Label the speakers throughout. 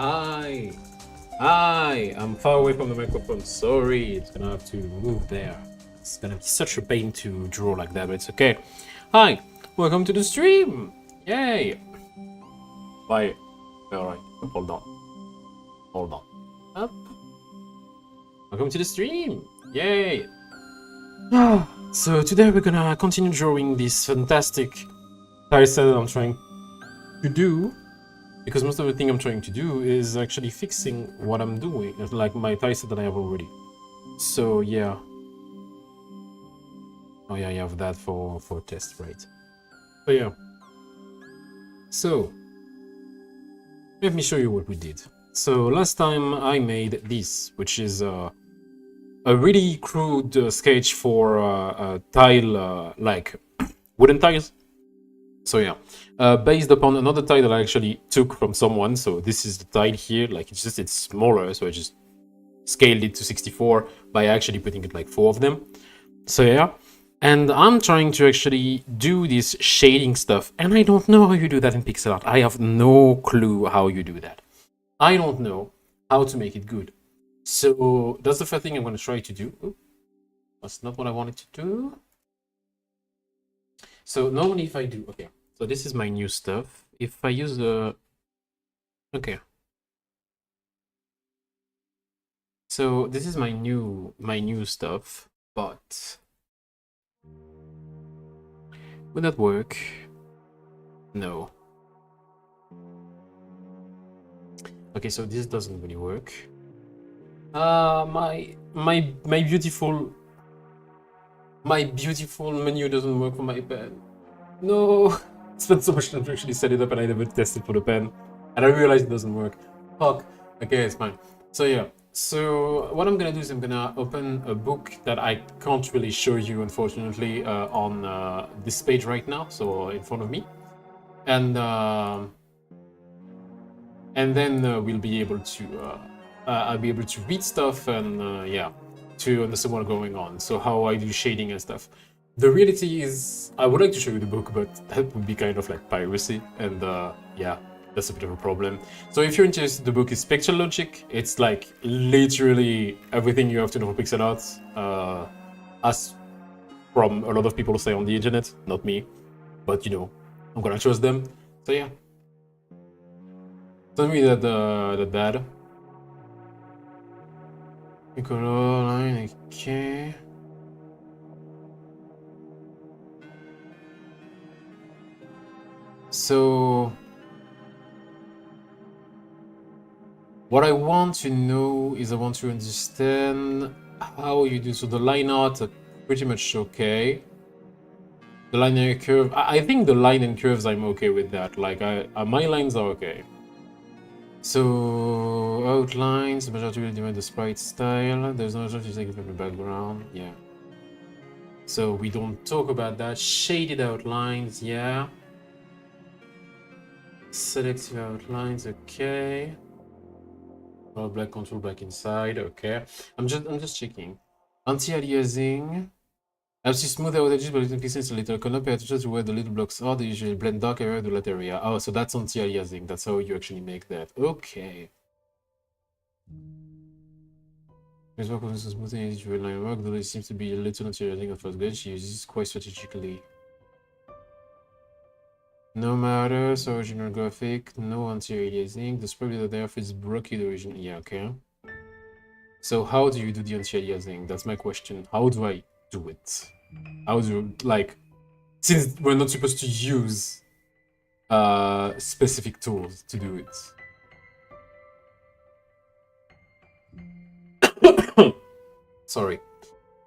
Speaker 1: Hi. Hi. I'm far away from the microphone. Sorry. It's gonna have to move there. It's gonna be such a pain to draw like that, but it's okay. Hi. Welcome to the stream. Yay. Bye. Alright. Hold on. Hold on. Up. Welcome to the stream. Yay. So today we're gonna continue drawing this fantastic TILESET that I'm trying to do. Because most of the thing I'm trying to do is actually fixing what I'm doing, like my TILESET that I have already. So yeah. Oh yeah, you have that for test, right? So yeah. So let me show you what we did. So last time I made this, which is a really crude sketch for tile, like wooden tiles. So yeah, based upon another tile that I actually took from someone. So this is the tile here, like it's smaller, so I just scaled it to 64 by actually putting it like 4 of them. So yeah, and I'm trying to actually do this shading stuff, and I don't know how you do that in pixel art. I have no clue how you do that. I don't know how to make it good. So that's the first thing I'm going to try to do. Ooh, that's not what I wanted to do. So normally if I do, okay, so this is my new stuff. If I use the, okay. So this is my new stuff, but would that work? No. Okay, so this doesn't really work. My beautiful menu doesn't work for my pen. No, I spent so much time to actually set it up and I never tested for the pen. And I realized it doesn't work. Fuck. Okay, it's fine. So yeah, so what I'm gonna do is I'm gonna open a book that I can't really show you, unfortunately, on this page right now, so in front of me. And then we'll be able to, I'll be able to read stuff and yeah, to understand what's going on. So how I do shading and stuff. The reality is, I would like to show you the book, but that would be kind of like piracy, and yeah, that's a bit of a problem. So if you're interested, the book is Picture Logic. It's like literally everything you have to know for pixel art, as from a lot of people say on the internet, not me, but you know, I'm gonna trust them. So yeah. Tell me that that bad. Color line, okay. So what I want to know is I want to understand how you do. So the line art are pretty much okay. The line and curve, I think the line and curves I'm okay with that. Like my lines are okay. So outlines, the majority will divide the sprite style. There's no such thing from the background. Yeah. So we don't talk about that. Shaded outlines, yeah. Selective outlines, okay. Oh, black control black inside, okay. I'm just checking. Anti-aliasing. I've seen smooth out edges, but it pieces a little. Cannot pay attention to where the little blocks are. They usually blend dark area to light area. Oh, so that's anti-aliasing. That's how you actually make that. Okay. As well as smoothing edge with line work, though it seems to be a little anti-aliasing at first glance. She uses quite strategically. No matters, original graphic, no anti-aliasing. The spread that there is broken the original. Yeah, okay. So how do you do the anti-aliasing? That's my question. How do I do it? How do, like, since we're not supposed to use specific tools to do it. Sorry.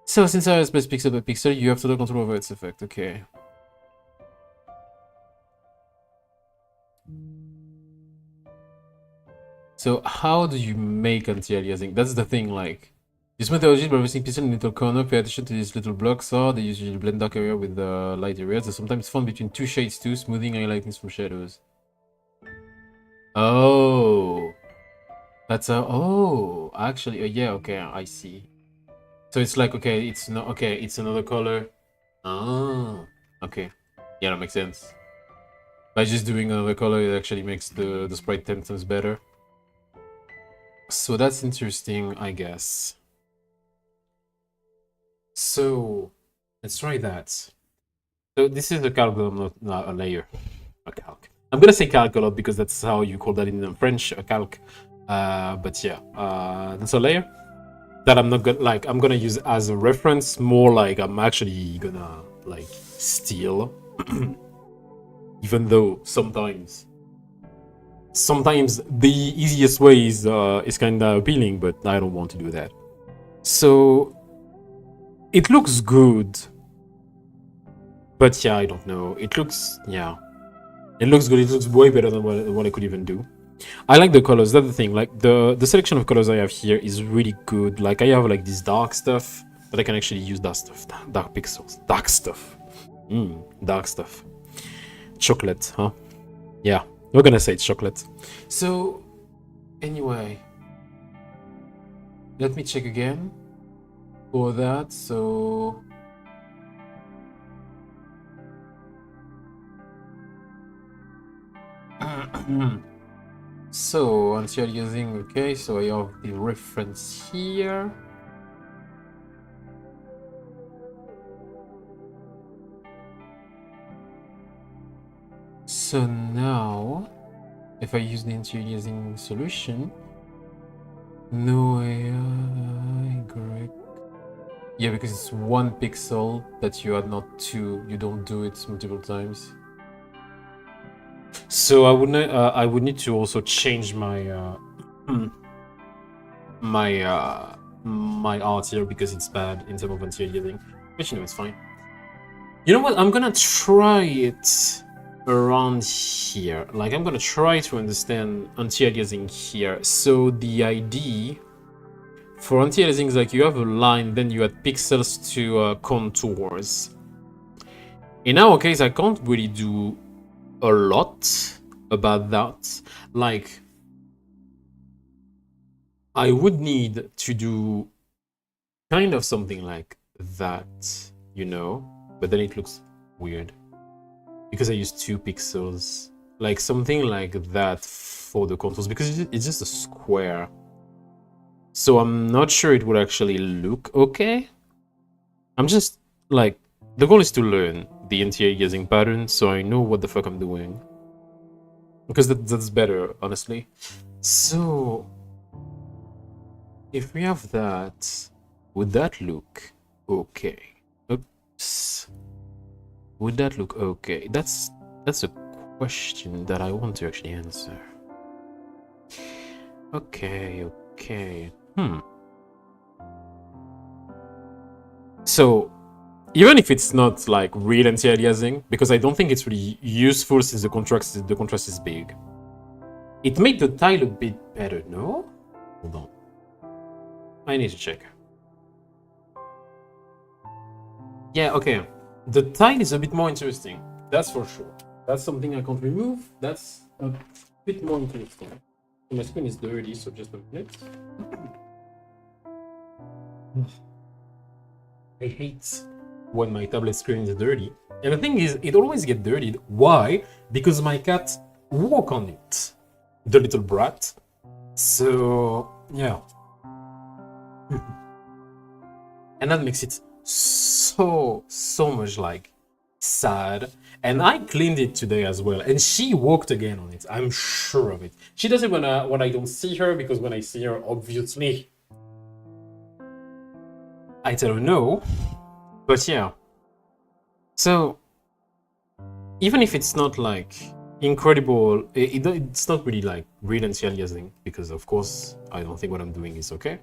Speaker 1: So since I space pixel by pixel, you have total control over its effect. Okay. So how do you make anti-aliasing? That's the thing, like, this methodology by placing pixel in little corner, pay attention to these little blocks, or they usually blend dark area with the light areas. They're sometimes found between two shades too, smoothing highlightings from shadows. Oh. That's a, oh, actually, yeah, okay, I see. So it's like, okay, it's not, okay, it's another color. Oh, okay. Yeah, that makes sense. By just doing another color, it actually makes the sprite 10 times better. So that's interesting, I guess. So let's try that. So this is a calc, not a layer. A calc. I'm gonna say calc a lot because that's how you call that in French, a calc. But yeah, that's a layer that I'm not gonna like. I'm gonna use as a reference, more like I'm actually gonna like steal, even though sometimes the easiest way is kind of appealing, but I don't want to do that. So it looks good, but yeah, I don't know. It looks it looks good. It looks way better than what I could even do. I like the colors. That's the thing. Like the selection of colors I have here is really good. Like I have like this dark stuff that I can actually use dark stuff, dark pixels, dark stuff, dark stuff. Chocolate, huh? Yeah, we're gonna say it's chocolate. So anyway, let me check again for that. So so anti-aliasing, okay, so I have the reference here. So now, if I use the anti-aliasing solution, no AI, correct. Yeah, because it's one pixel that you add, not two. You don't do it multiple times. So I would need to also change my my art here because it's bad in terms of anti-aliasing. But you know, it's fine. You know what? I'm gonna try it around here. Like I'm gonna try to understand anti-aliasing here. So the idea for anti-aliasing is like you have a line, then you add pixels to contours. In our case, I can't really do a lot about that. Like I would need to do kind of something like that, you know, but then it looks weird because I use 2 pixels, like something like that for the contours, because it's just a square. So I'm not sure it would actually look okay. I'm just like, the goal is to learn the anti-aliasing pattern so I know what the fuck I'm doing, because that's better, honestly. So if we have that, would that look okay? Oops. Would that look okay? That's a question that I want to actually answer. Okay. So even if it's not like real anti-aliasing, because I don't think it's really useful since the contrast is big, it made the tile a bit better, no? Hold on. I need to check. Yeah, okay. The tile is a bit more interesting. That's for sure. That's something I can't remove. That's a bit more interesting. My screen is dirty, so just a minute. I hate when my tablet screen is dirty. And the thing is, it always gets dirtied. Why? Because my cat walk on it. The little brat. So, yeah. And that makes it so much like sad. And I cleaned it today as well, and she walked again on it. I'm sure of it. She does it when I don't see her, because when I see her, obviously I tell her no. But yeah, so even if it's not like incredible, it's not really like real anti-aliasing, because of course I don't think what I'm doing is okay.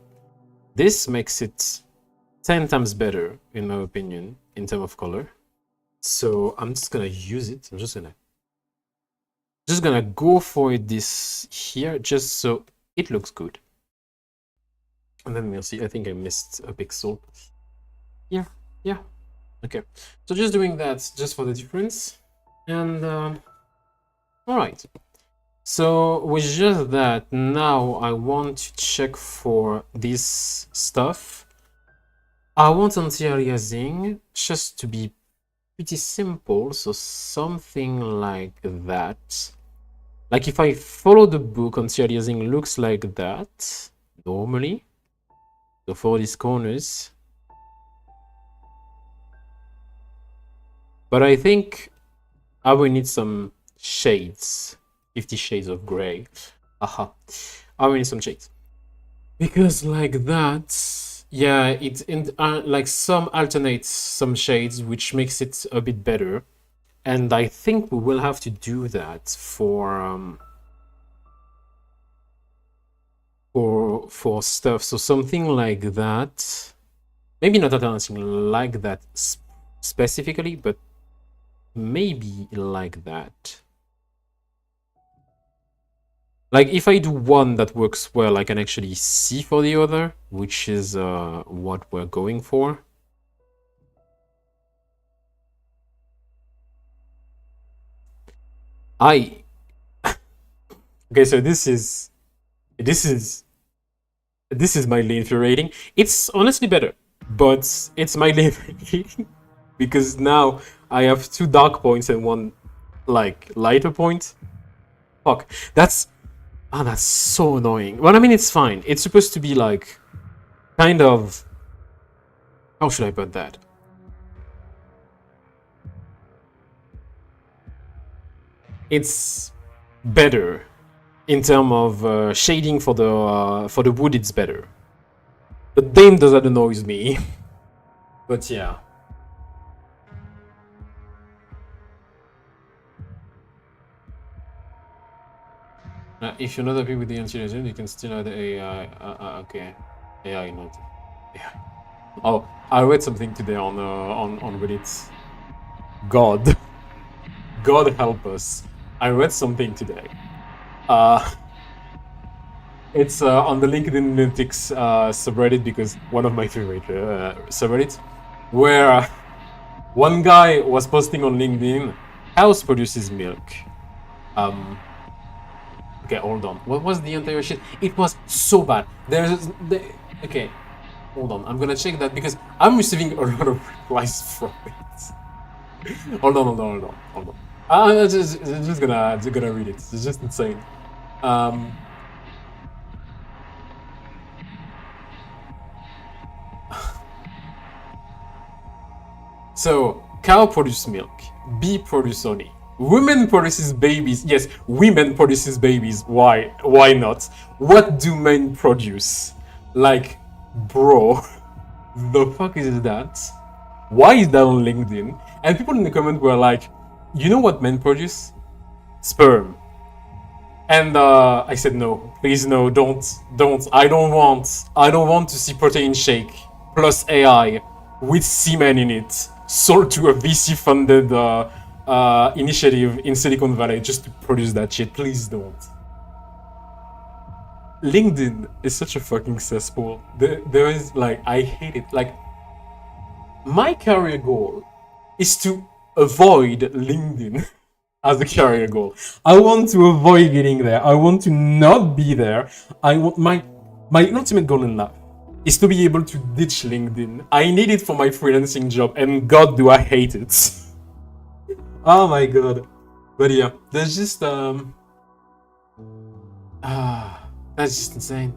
Speaker 1: This makes it 10 times better, in my opinion, in terms of color. So I'm just gonna use it. I'm just gonna go for this here, just so it looks good. And then we'll see. I think I missed a pixel. Yeah. Okay. So just doing that just for the difference. And all right. So with just that, now I want to check for this stuff. I want anti-aliasing just to be pretty simple, so something like that. Like if I follow the book, anti-aliasing looks like that. normally. So for these corners. But I think I will need some shades. 50 shades of gray. Aha. I will need some shades. Because like that, yeah, it like some alternates some shades, which makes it a bit better. And I think we will have to do that for stuff. So something like that. Maybe not anything like that specifically, but maybe like that. Like, if I do one that works well, I can actually see for the other, which is what we're going for. Okay, so this is mildly infuriating. It's honestly better, but it's mildly infuriating because now I have 2 dark points and 1 like lighter point. Fuck, that's so annoying. Well, I mean, it's fine. It's supposed to be like kind of, how should I put that? It's better in terms of shading for the wood. It's better. The damn does that annoys me. But yeah. If you're not happy with the anti-legend, you can still add AI. Okay, AI not. Yeah. Oh, I read something today on Reddit. God help us. I read something today. It's on the LinkedIn Analytics subreddit, because one of my favorite subreddits, where one guy was posting on LinkedIn, house produces milk. Okay, hold on. What was the entire shit? It was so bad. Okay, hold on. I'm gonna check that because I'm receiving a lot of replies from it. hold on. I'm just gonna read it. It's just insane. So, cow produce milk, bee produce honey, women produces babies. Yes, women produces babies. Why? Why not? What do men produce? Like, bro, the fuck is that? Why is that on LinkedIn? And people in the comment were like, you know what men produce? Sperm. And I said, no, please no, don't. I don't want to see protein shake plus AI with semen in it, sold to a VC-funded initiative in Silicon Valley just to produce that shit. Please don't. LinkedIn is such a fucking cesspool. There is, like, I hate it. Like, my career goal is to avoid LinkedIn as a career goal. I want to avoid getting there. I want to not be there. I want my ultimate goal in life is to be able to ditch LinkedIn. I need it for my freelancing job, and God, do I hate it. Oh my god. But yeah, there's just that's just insane.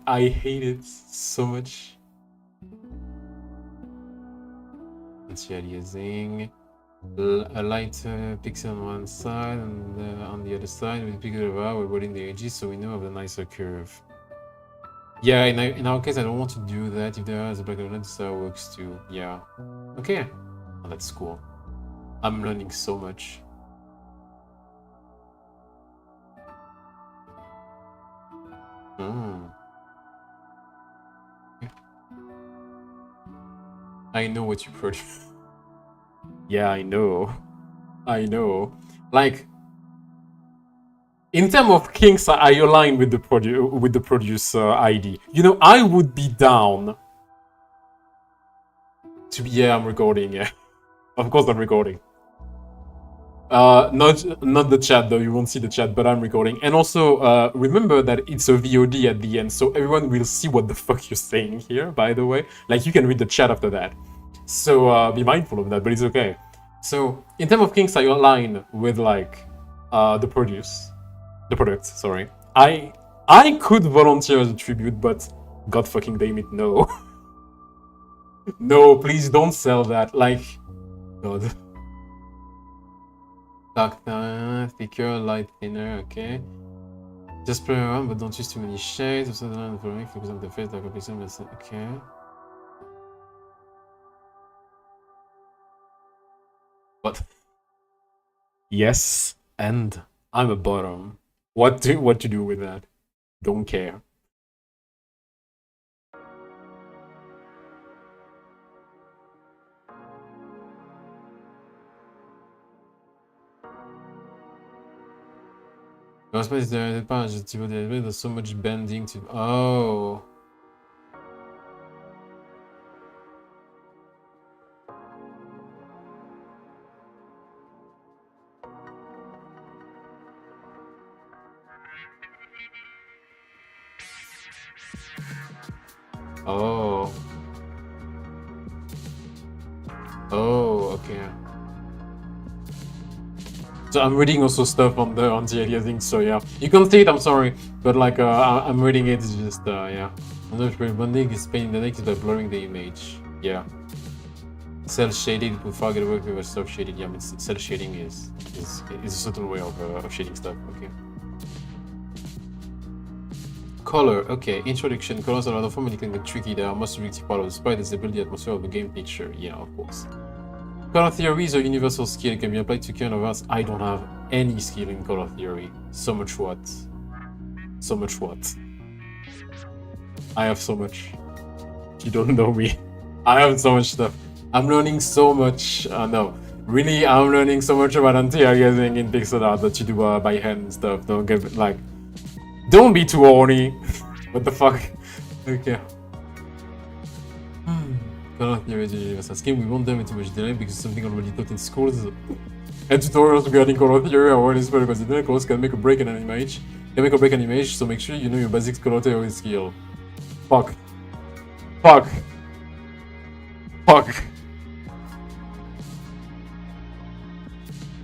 Speaker 1: I hate it so much. Initializing a light pixel on one side and on the other side with bigger bar, we're rolling the edges so we know of the nicer curve. Yeah, in our case, I don't want to do that. If there is a black and white, that works too. Yeah. Okay. Oh, that's cool. I'm learning so much. I know what you produce. Yeah, I know. Like, in terms of kinks, I align with the producer ID. You know, I would be down to be. Yeah, I'm recording. Yeah, of course I'm recording. Not the chat though. You won't see the chat, but I'm recording. And also, remember that it's a VOD at the end, so everyone will see what the fuck you're saying here. By the way, like you can read the chat after that. So be mindful of that, but it's okay. So in terms of kinks, I align with like the product. Sorry, I could volunteer as a tribute, but God fucking damn it, no. No, please don't sell that. Like, God. Dark thicker, light thinner, okay. Just play around, but don't use too many shades. Also, the line following, focus on the face, dark complexion, okay. But yes, and I'm a bottom. What to do with that? Don't care. There's so much bending to. Oh. Oh. Oh, okay. So I'm reading also stuff on the aliasing, so yeah. You can see it, I'm sorry, but like I'm reading it, it's just yeah. Bending is pain in the neck is by blurring the image. Yeah. Cell shading will far get work with stuff shading. Yeah, I mean, cell shading is a certain way of shading stuff. Okay. Color, okay. Introduction. Colors are formally can get tricky. They are most reactive part of the sprite is the build the atmosphere of the game picture. Yeah, of course. Color theory is a universal skill. It can be applied to kind of us. I don't have any skill in color theory. So much what? So much what? I have so much. If you don't know me, I have so much stuff. I'm learning so much. No, really, I'm learning so much about anti-aliasing in pixel art that you do by hand and stuff. Don't give it like. Don't be too horny. What the fuck? Okay. Color theory is a universal skill. We won't dive into much delay because something already taught in schools. And tutorials regarding color theory are already spread because the colors can make or break an image. Can make or break an image, so make sure you know your basic color theory skill. Fuck. Fuck. Fuck.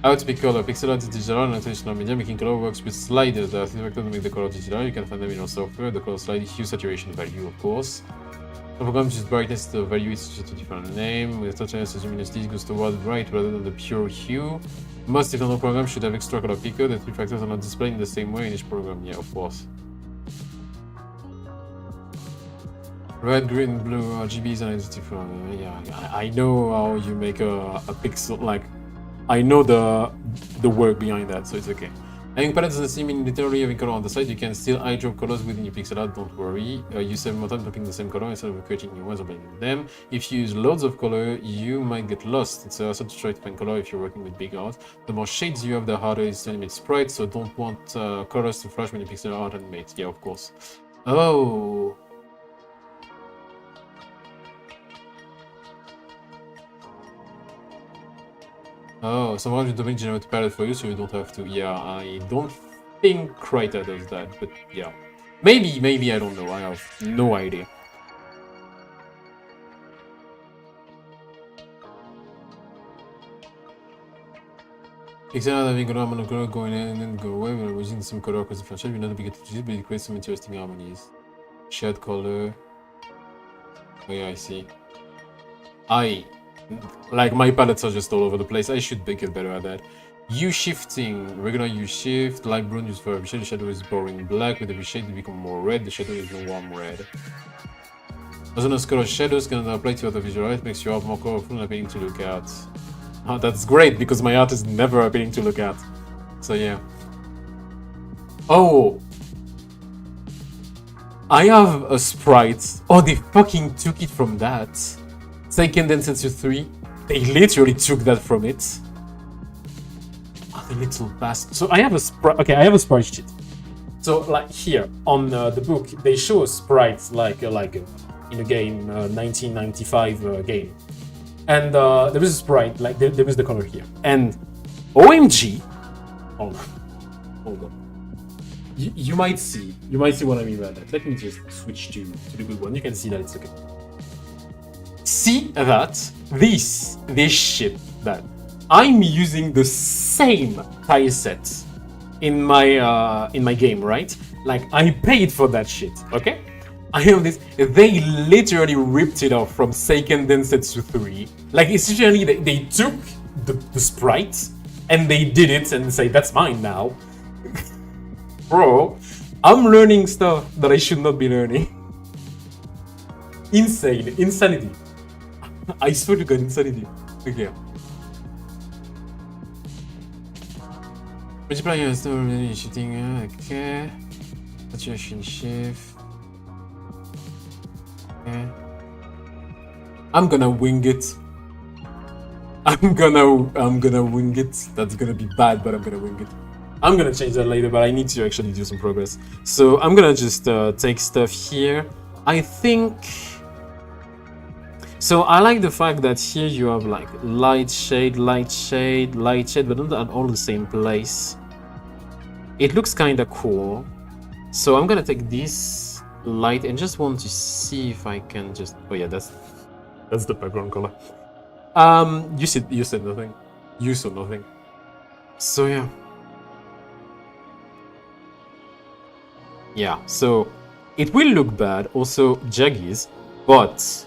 Speaker 1: How to pick color. Pixel art is digital and traditional media. Making color works with sliders. There are three vectors to make the color digital. You can find them in your software. The color slide hue saturation value, of course. The program uses brightness to value it just a different name. With touchiness as luminosity goes toward bright rather than the pure hue. Most if not all programs should have extra color picker. The three factors are not displayed in the same way in each program. Yeah, of course. Red, green, blue, RGBs and different. Yeah, I know how you make a pixel. Like, I know the work behind that, so it's okay. Having palettes doesn't seem in literally having color on the side. You can still eyedrop colors within your pixel art. Don't worry. You save more time picking the same color instead of creating new ones or blending them. If you use loads of color, you might get lost. It's also to try to find color if you're working with big art. The more shades you have, the harder it is to animate sprites. So don't want colors to flash when you pixel art animates. Yeah, of course. Oh. Oh, sometimes you don't make generate palette for you, so you don't have to. Yeah, I don't think Krita does that, but yeah. Maybe, I don't know. I have no idea. Except having a normal color going in and then go away, we're using some color because the shape will not be good to use, but it creates some interesting harmonies. Shared color. Oh yeah, I see. Like, my palettes are just all over the place. I should get better at that. U shifting. Regular U shift. Light brown used for every shade. The shadow is boring black. With every shade, it becomes more red. The shadow is warm red. As color shadows can apply to other visual art. Makes your art more colorful and appealing to look at. Oh, that's great, because my art is never appealing to look at. So, yeah. Oh! I have a sprite. Oh, they fucking took it from that. Seiken Densetsu 3, they literally took that from it. Oh, the little bastard. So I have a sprite. Okay, I have a sprite sheet. So like here on the book, they show a sprite like in a game, 1995 game, and there is a sprite like there is the color here, and OMG. Hold on. Hold on. You might see what I mean by that. Let me just switch to the good one. You can see that it's okay. See that this shit that I'm using the same tileset in my game, right? Like I paid for that shit, okay? I have this. They literally ripped it off from Seiken Densetsu 3. Like essentially they took the sprite and they did it and say that's mine now. Bro, I'm learning stuff that I should not be learning. Insanity. I swear to God, insanity. Okay. Multiplayer is still really shooting. Okay. Saturation shift. Okay. I'm gonna wing it. I'm gonna wing it. That's gonna be bad, but I'm gonna wing it. I'm gonna change that later, but I need to actually do some progress. So I'm gonna just take stuff here. I think. So I like the fact that here you have like light shade, but not at all the same place. It looks kind of cool. So I'm gonna take this light and just want to see if I can just. Oh yeah, that's the background color. You said nothing. You saw nothing. So yeah. Yeah, so it will look bad, also jaggies, but.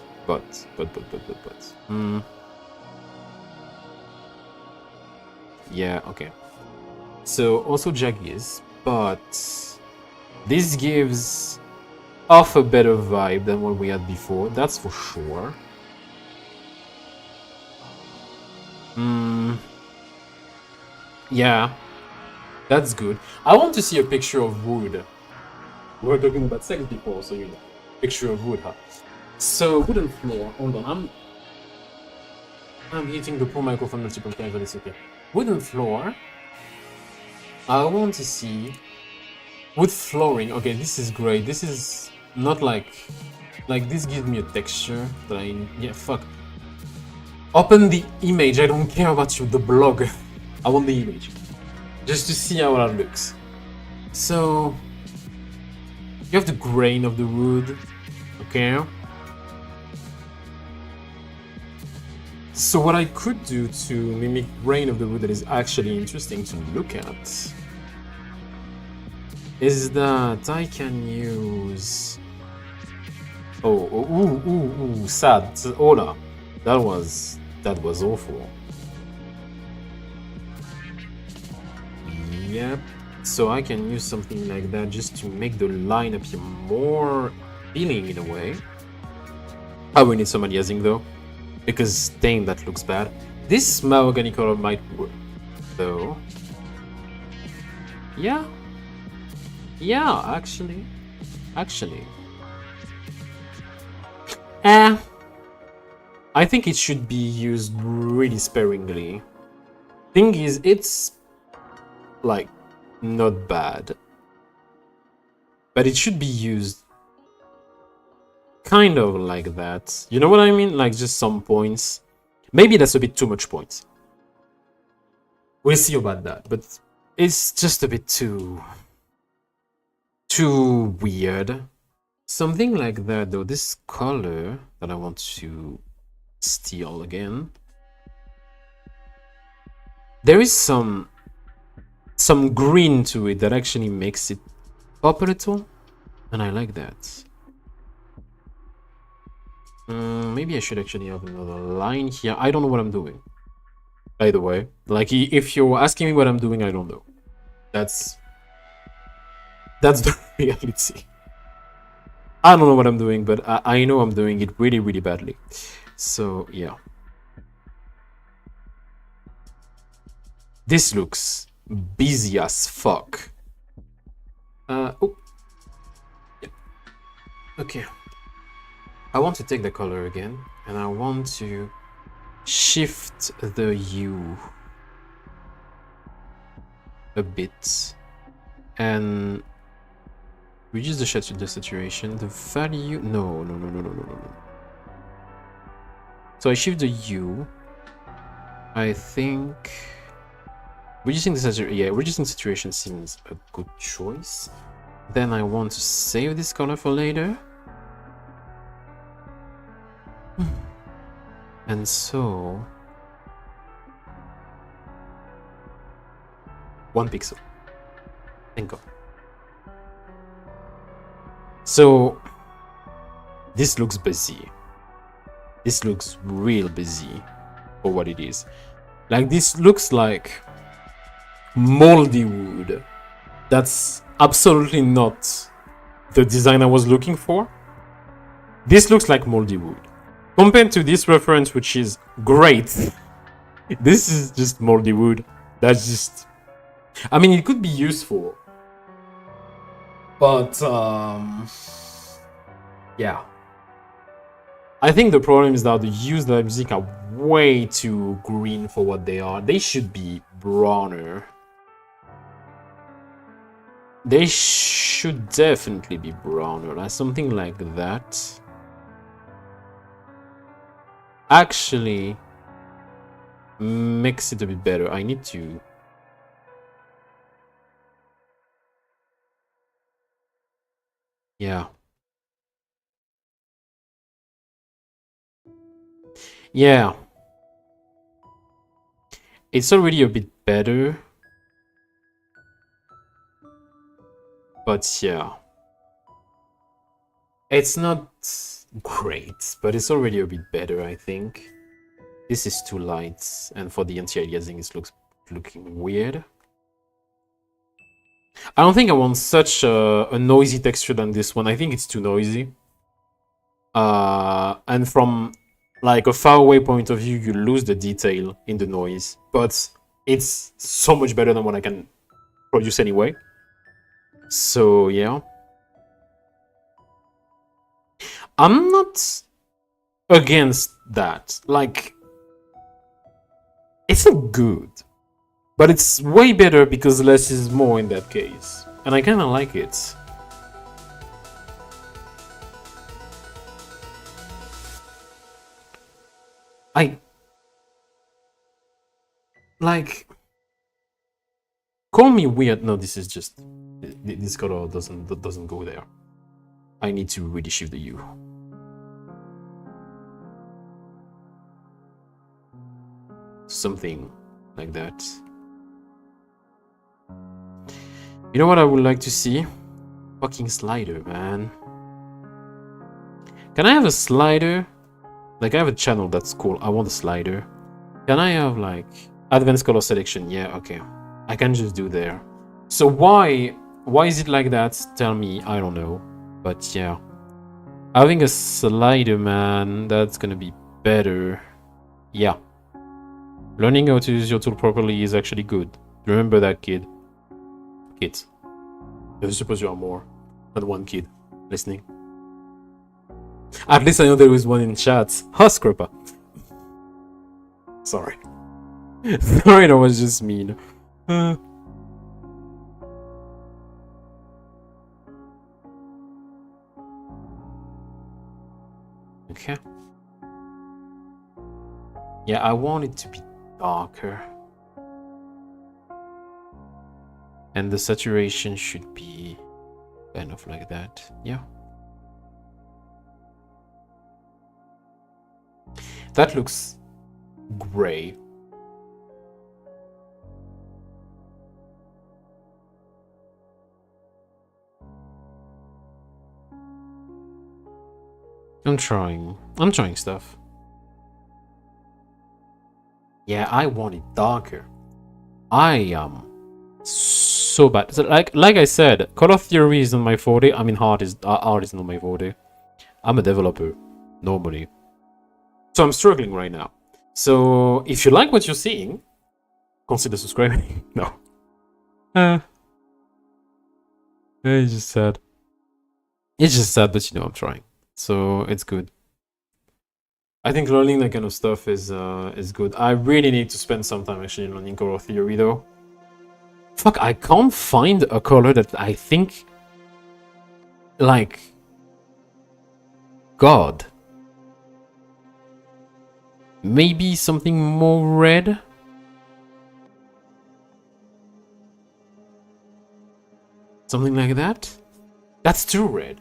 Speaker 1: Yeah, okay. So also jaggies, but this gives off a better vibe than what we had before, that's for sure. Yeah, that's good. I want to see a picture of wood. We were talking about sex before, so you know, picture of wood, huh? So wooden floor. Hold on, I'm hitting the poor microphone multiple times, but it's okay. Wooden floor. I want to see wood flooring. Okay, this is great. This is not like this gives me a texture that fuck. Open the image. I don't care about you. The blog. I want the image, just to see how that looks. So. You have the grain of the wood, okay? So what I could do to mimic grain of the wood that is actually interesting to look at is that I can use... ooh, sad. Ola. That was awful. Yep. So I can use something like that just to make the line appear more appealing in a way. I will need some aliasing though, because dang, that looks bad. This mahogany color might work though. Yeah, actually. I think it should be used really sparingly. Thing is, it's like not bad, but it should be used kind of like that. You know what I mean? Like just some points. Maybe that's a bit too much points. We'll see about that, but it's just a bit too weird. Something like that though. This color that I want to steal again. There is some green to it that actually makes it pop a little, and I like that. Maybe I should actually have another line here. I don't know what I'm doing, by the way. Like, if you're asking me what I'm doing, I don't know. That's the reality. I don't know what I'm doing, but I know I'm doing it really, really badly. So yeah, this looks busy as fuck. Oh. Yeah. Okay. I want to take the color again, and I want to shift the hue a bit and reduce the saturation. The value, no. So I shift the hue. I think reducing saturation seems a good choice. Then I want to save this color for later. And so 1 pixel. Thank God. So this looks busy. This looks real busy for what it is. Like, this looks like moldy wood. That's absolutely not the design I was looking for. This looks like moldy wood. Compared to this reference, which is great, this is just moldy wood. That's just... I mean, it could be useful. But, yeah. I think the problem is that the used music are way too green for what they are. They should be browner. They should definitely be browner, like something like that. Actually makes it a bit better. I need to... Yeah. Yeah. It's already a bit better. But yeah. It's not great, but it's already a bit better, I think. This is too light, and for the anti-aliasing it looks looking weird. I don't think I want such a noisy texture than this one. I think it's too noisy. And from like a faraway point of view, you lose the detail in the noise, but it's so much better than what I can produce anyway. So yeah, I'm not against that. Like, it's not good, but it's way better because less is more in that case, and I kind of like it. Like, call me weird. No, this is just, this color doesn't go there. I need to really shift the U. Something like that. You know what I would like to see? Fucking slider, man. Can I have a slider? Like, I have a channel that's cool. I want a slider. Can I have, like, advanced color selection? Yeah, okay. I can just do there. So why is it like that? Tell me. I don't know. But yeah. Having a slider, man, that's gonna be better. Yeah. Learning how to use your tool properly is actually good. Remember that, kid. Kids. I suppose you are more than one kid listening. At least I know there was one in chat. Huh, Scrapper. Sorry. Sorry, that was just mean. Okay. Yeah, I want it to be darker. And the saturation should be kind of like that. Yeah. That looks gray. I'm trying stuff. Yeah, I want it darker. I am so bad. So like I said, color theory isn't my forte. I mean, art is not my forte. I'm a developer normally, so I'm struggling right now. So if you like what you're seeing, consider subscribing. No. It's just sad. It's just sad, but you know I'm trying, so it's good. I think learning that kind of stuff is good. I really need to spend some time actually learning color theory though. Fuck, I can't find a color that I think, like, God. Maybe something more red? Something like that? That's too red.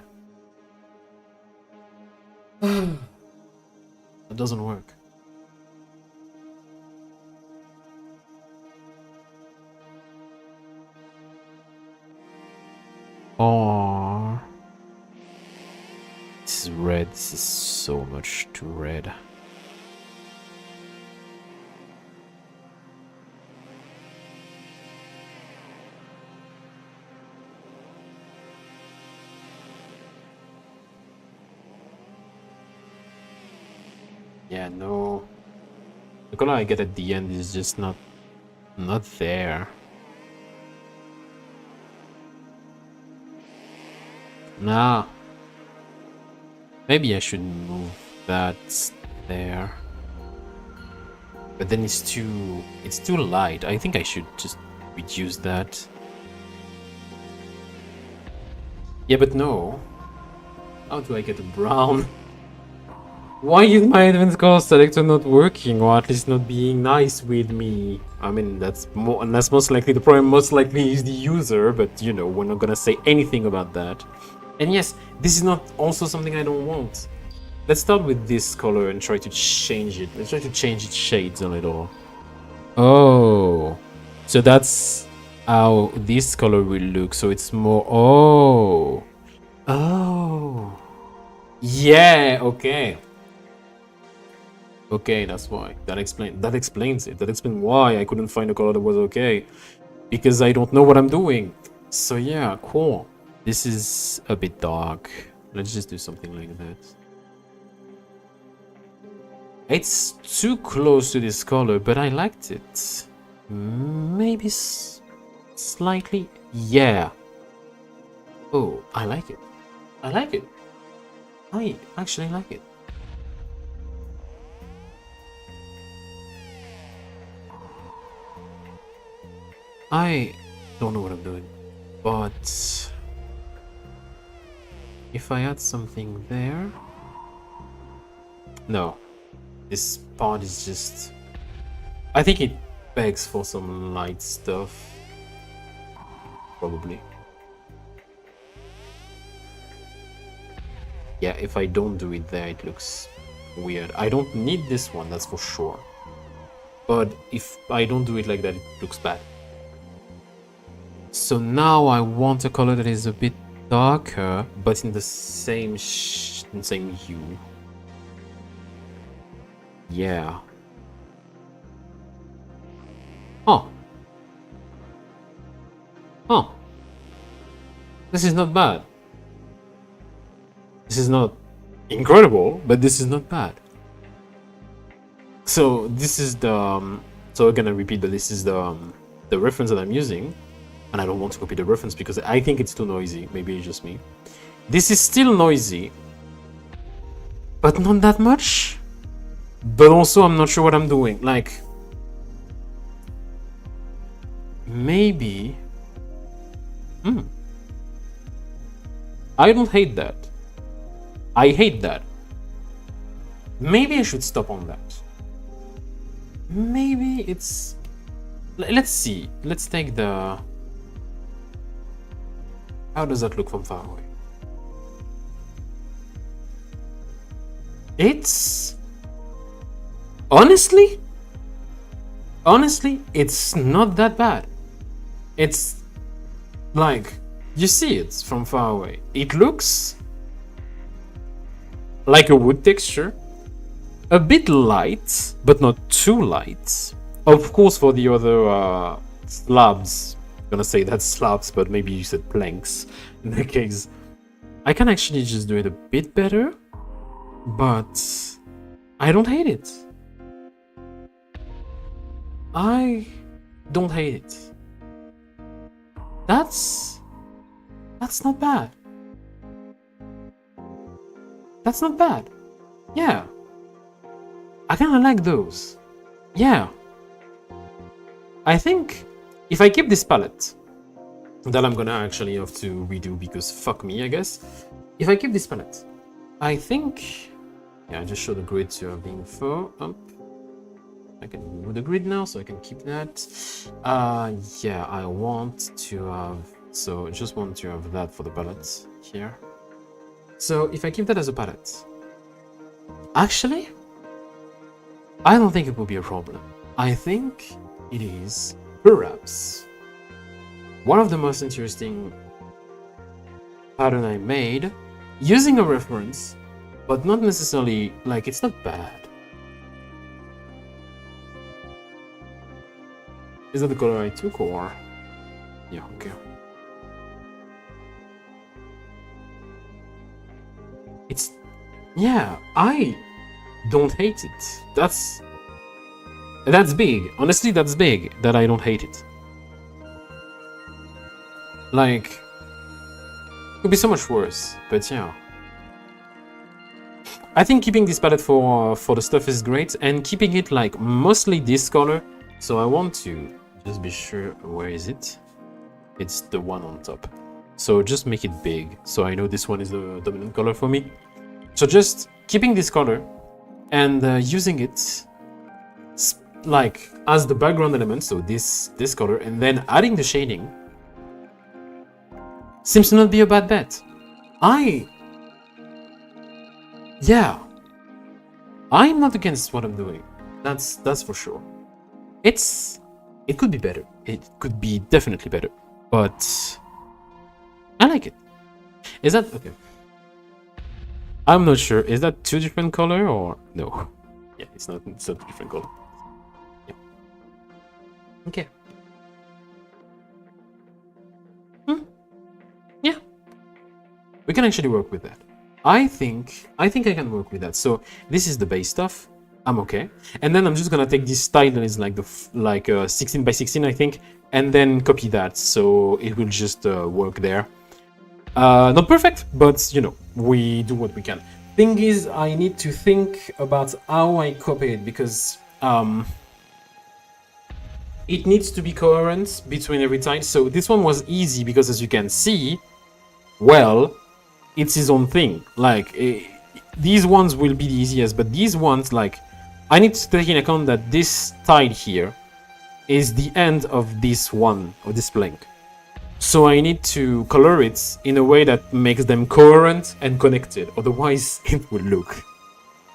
Speaker 1: That doesn't work. Oh, this is red. This is so much too red. Yeah, no. The color I get at the end is just not there. Nah. Maybe I should move that there. But then it's too light. I think I should just reduce that. Yeah, but no. How do I get a brown? Why is my advanced color selector not working, or at least not being nice with me? I mean, that's most likely the problem. Most likely is the user, but you know, we're not gonna say anything about that. And yes, this is not also something I don't want. Let's start with this color and try to change it. Let's try to change its shades a little. Oh, so that's how this color will look. So it's more. Oh, yeah. Okay. Okay, that's why. That explains it. That explains why I couldn't find a color that was okay. Because I don't know what I'm doing. So yeah, cool. This is a bit dark. Let's just do something like that. It's too close to this color, but I liked it. Maybe slightly. Yeah. Oh, I like it. I like it. I actually like it. I don't know what I'm doing, but if I add something there... No, this part is just... I think it begs for some light stuff, probably. Yeah, if I don't do it there, it looks weird. I don't need this one, that's for sure. But if I don't do it like that, it looks bad. So now I want a color that is a bit darker, but in the same hue. Yeah. Oh. Oh. This is not bad. This is not incredible, but this is not bad. So this is the so we're gonna repeat, but this is the reference that I'm using. And I don't want to copy the reference because I think it's too noisy. Maybe it's just me. This is still noisy, but not that much. But also, I'm not sure what I'm doing. Like, maybe... I don't hate that. I hate that. Maybe I should stop on that. Maybe it's... Let's see. Let's take the... How does that look from far away? It's... Honestly, it's not that bad. It's like, you see it from far away. It looks like a wood texture. A bit light, but not too light. Of course, for the other slabs, gonna say that's slabs, but maybe you said planks in that case. I can actually just do it a bit better, but I don't hate it. I don't hate it. That's not bad. That's not bad. Yeah. I kinda like those. Yeah. I think if I keep this palette, that I'm gonna actually have to redo because fuck me, I guess. If I keep this palette, I think... Yeah, I just show the grid to have the info up. I can move the grid now, so I can keep that. Yeah, I want to have So I just want to have that for the palette here. So if I keep that as a palette, actually, I don't think it will be a problem. I think it is perhaps one of the most interesting pattern I made using a reference, but not necessarily, like, it's not bad. Is that the color I took, or? Yeah, okay. It's, yeah, I don't hate it. That's big. Honestly, that's big that I don't hate it. Like, could be so much worse, but yeah. I think keeping this palette for the stuff is great, and keeping it like mostly this color. So I want to just be sure, where is it? It's the one on top. So just make it big, so I know this one is the dominant color for me. So just keeping this color and using it like as the background element, so this color, and then adding the shading seems to not be a bad bet. Yeah, I'm not against what I'm doing. That's for sure. It could be better. It could be definitely better, but I like it. Is that okay? I'm not sure. Is that two different color or no? Yeah, it's not. It's not a different color. Yeah. Okay. Yeah. We can actually work with that. I think I can work with that. So this is the base stuff. I'm okay. And then I'm just gonna take this tile that is like the 16 by 16, I think, and then copy that. So it will just work there. Not perfect, but you know, we do what we can. Thing is, I need to think about how I copy it, because it needs to be coherent between every tile. So this one was easy because, as you can see, well, it's his own thing. Like these ones will be the easiest, but these ones, like, I need to take in account that this tile here is the end of this one, of this blank. So I need to color it in a way that makes them coherent and connected. Otherwise, it will look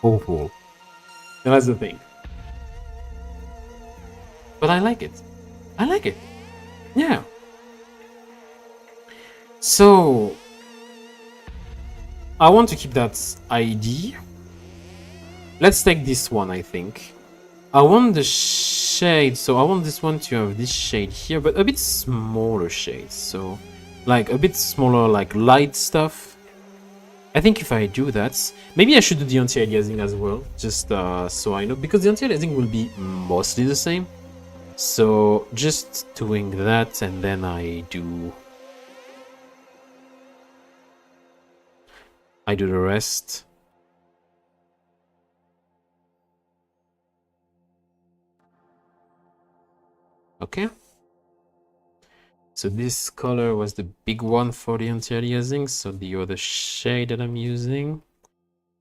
Speaker 1: awful. And that's the thing. But I like it. I like it. Yeah. So I want to keep that ID. Let's take this one, I think. I want the shade, so I want this one to have this shade here, but a bit smaller shade. So, like, a bit smaller, like, light stuff. I think if I do that, maybe I should do the anti-aliasing as well, just so I know, because the anti-aliasing will be mostly the same. So, just doing that, and then I do the rest. Okay. So this color was the big one for the anti-aliasing, so the other shade that I'm using.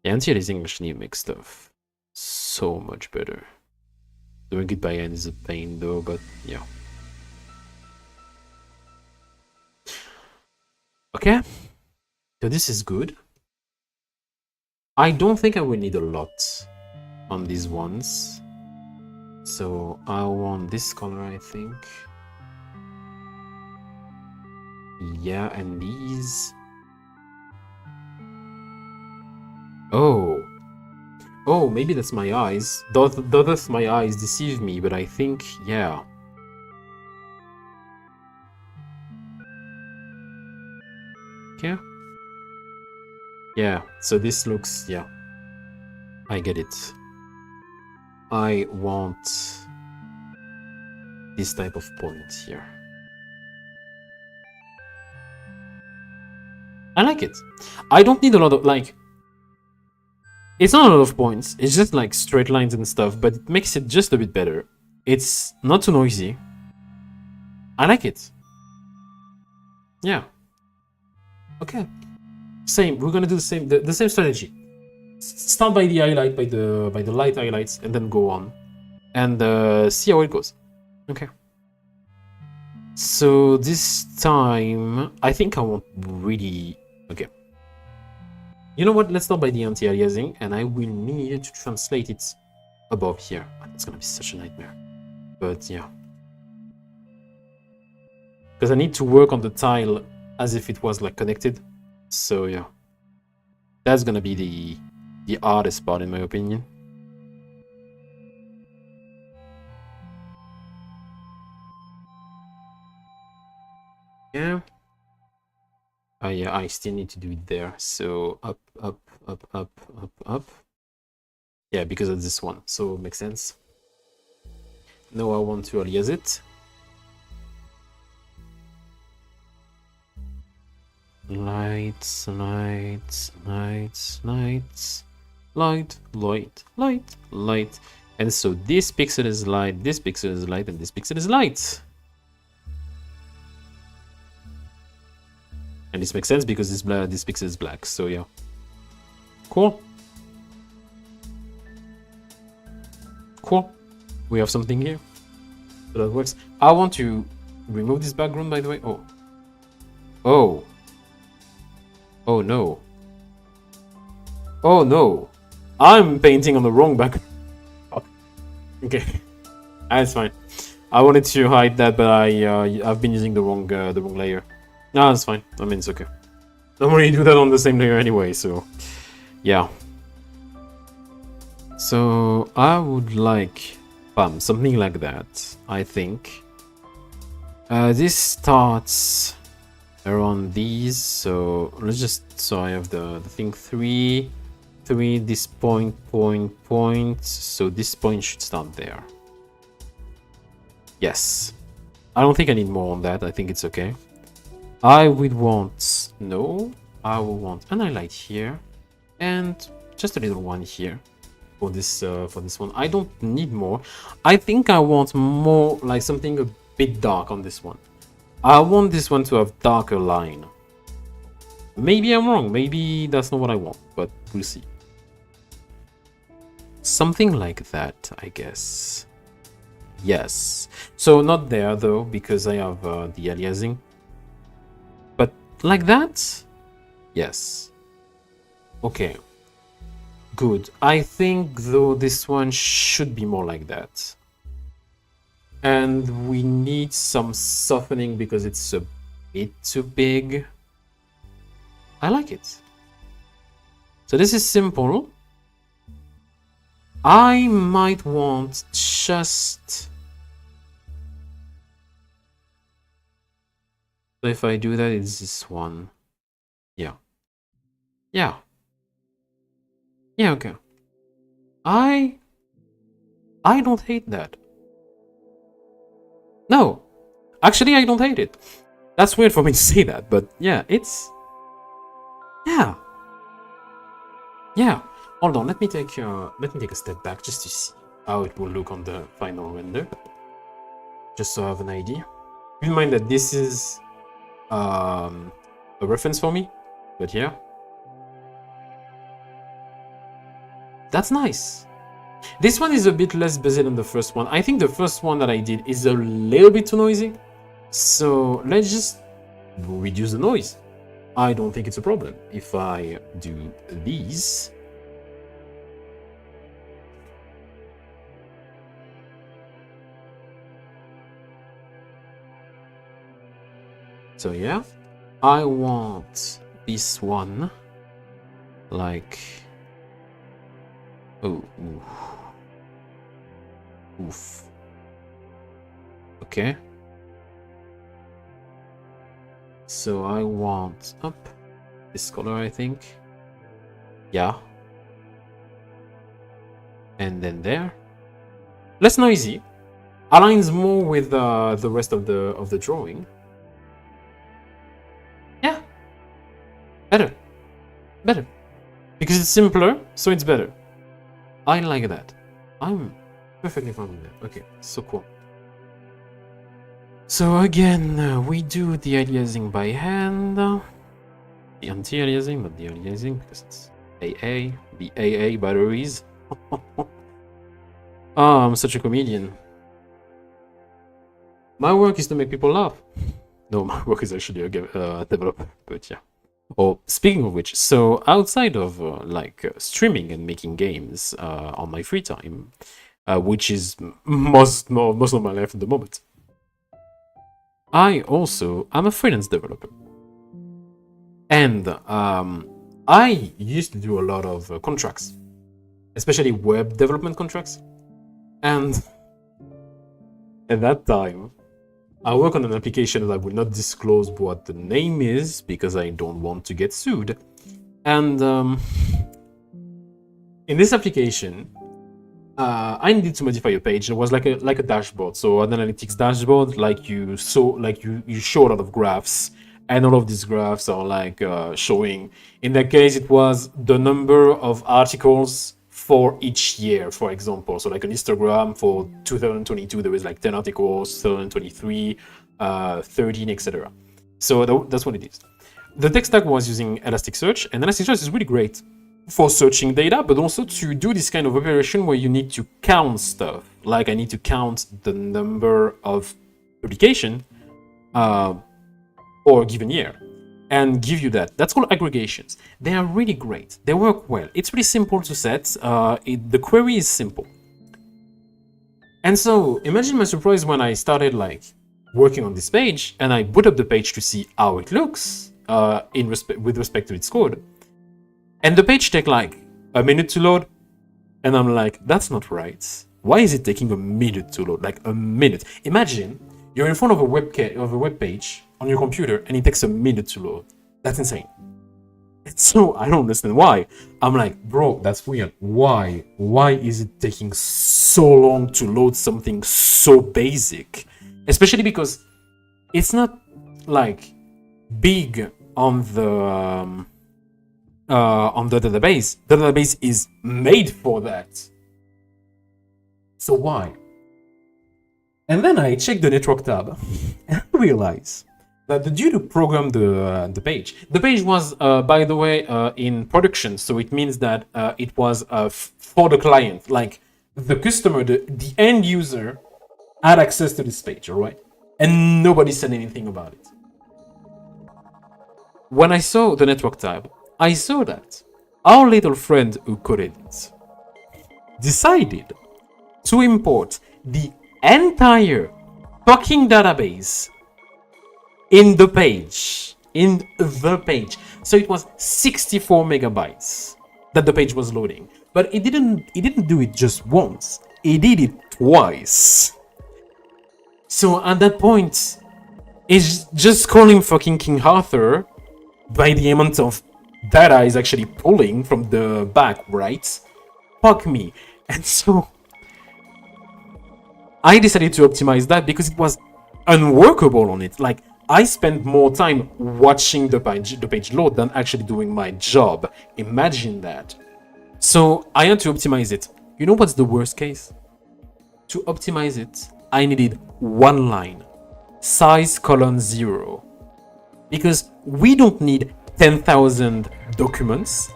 Speaker 1: The anti-aliasing actually makes stuff so much better. Doing it by hand is a pain though, but yeah. Okay. So this is good. I don't think I will need a lot on these ones. So I want this color, I think. Yeah, and these. Oh, maybe that's my eyes. That's my eyes deceive me, but I think, yeah. Okay. Yeah, so this looks, yeah. I get it. I want this type of point here. I like it. I don't need a lot of, like, it's not a lot of points. It's just like straight lines and stuff, but it makes it just a bit better. It's not too noisy. I like it. Yeah. Okay. Same. We're gonna do the same strategy. Start by the highlight, by the light highlights, and then go on, and see how it goes. Okay. So this time, I think I want really... Okay. You know what? Let's start by the anti-aliasing, and I will need to translate it above here. It's gonna be such a nightmare. But yeah. Because I need to work on the tile as if it was like connected. So yeah. That's gonna be the hardest part in my opinion. Yeah. Oh yeah, I still need to do it there. So up, up, up, up, up, up. Yeah, because of this one. So it makes sense. Now I want to alias it. Lights, lights, lights, lights, light, light, light, light. And so this pixel is light, this pixel is light, and this pixel is light. And this makes sense because this pixel is black, so yeah. Cool. Cool. We have something here. So that works. I want to remove this background, by the way. Oh. Oh. Oh no. Oh no. I'm painting on the wrong background. Oh. Okay. That's fine. I wanted to hide that, but I've been using the wrong layer. No, that's fine. I mean, it's okay. Don't really do that on the same layer anyway, so... Yeah. So, I would like... something like that, I think. This starts around these, so let's just... So I have the thing 3, this point, so this point should start there. Yes. I don't think I need more on that, I think it's okay. I would want... No, I will want an highlight here, and just a little one here. For this one, I don't need more. I think I want more, like something a bit dark on this one. I want this one to have darker line. Maybe I'm wrong. Maybe that's not what I want, but we'll see. Something like that, I guess. Yes. So not there though, because I have the aliasing. But like that? Yes. Okay. Good. I think, though, this one should be more like that. And we need some softening because it's a bit too big. I like it. So this is simple. I might want just... So if I do that, it's this one. Yeah. Yeah. Yeah, okay. I don't hate that. No. Actually, I don't hate it. That's weird for me to say that, but yeah, it's... Yeah. Yeah. Hold on, let me take a step back just to see how it will look on the final render. Just so I have an idea. Keep in mind that this is a reference for me, but yeah. That's nice. This one is a bit less busy than the first one. I think the first one that I did is a little bit too noisy. So let's just reduce the noise. I don't think it's a problem if I do these. So yeah, I want this one like... Oh, oof. Okay. So I want up this color, I think. Yeah. And then there. Less noisy. Aligns more with the rest of the drawing. Yeah. Better. Better. Because it's simpler, so it's better. I like that. I'm perfectly fine with that. Okay, so cool. So again, we do the aliasing by hand. The anti-aliasing, not the aliasing, because it's AA, the AA batteries. Oh, I'm such a comedian. My work is to make people laugh. No, my work is actually a developer, but yeah. Oh, speaking of which, so outside of streaming and making games on my free time, which is most of my life at the moment, I also am a freelance developer, and I used to do a lot of contracts, especially web development contracts, and at that time, I work on an application that I will not disclose what the name is because I don't want to get sued. And in this application, I needed to modify a page. It was like a dashboard, so an analytics dashboard. Like you show a lot of graphs, and all of these graphs are like showing. In that case, it was the number of articles for each year, for example. So like on Instagram for 2022, there was like 10 articles, 2023, 13, etc. So that's what it is. The tech stack was using Elasticsearch, and Elasticsearch is really great for searching data, but also to do this kind of operation where you need to count stuff. Like I need to count the number of publication for a given year, and give you that. That's called aggregations. They are really great. They work well. It's really simple to set. The query is simple. And so imagine my surprise when I started like working on this page and I boot up the page to see how it looks with respect to its code. And the page takes like a minute to load. And I'm like, that's not right. Why is it taking a minute to load? Like a minute. Imagine you're in front of a web page on your computer and it takes a minute to load. That's insane. And so I don't understand why. I'm like, bro, that's weird. Why? Why is it taking so long to load something so basic? Especially because it's not like big on the database. The database is made for that. So why? And then I check the network tab and I realize that the dude who programmed the page was, by the way, in production. So it means that it was for the client, like the customer, the end user had access to this page, all right? And nobody said anything about it. When I saw the network tab, I saw that our little friend who coded it decided to import the entire fucking database in the page. So it was 64 megabytes that the page was loading. But it didn't do it just once. It did it twice. So at that point, it's just calling fucking King Arthur by the amount of data is actually pulling from the back, right? Fuck me. And so I decided to optimize that because it was unworkable on it. Like, I spent more time watching the page load than actually doing my job. Imagine that. So I had to optimize it. You know what's the worst case? To optimize it, I needed one line, size colon 0, because we don't need 10,000 documents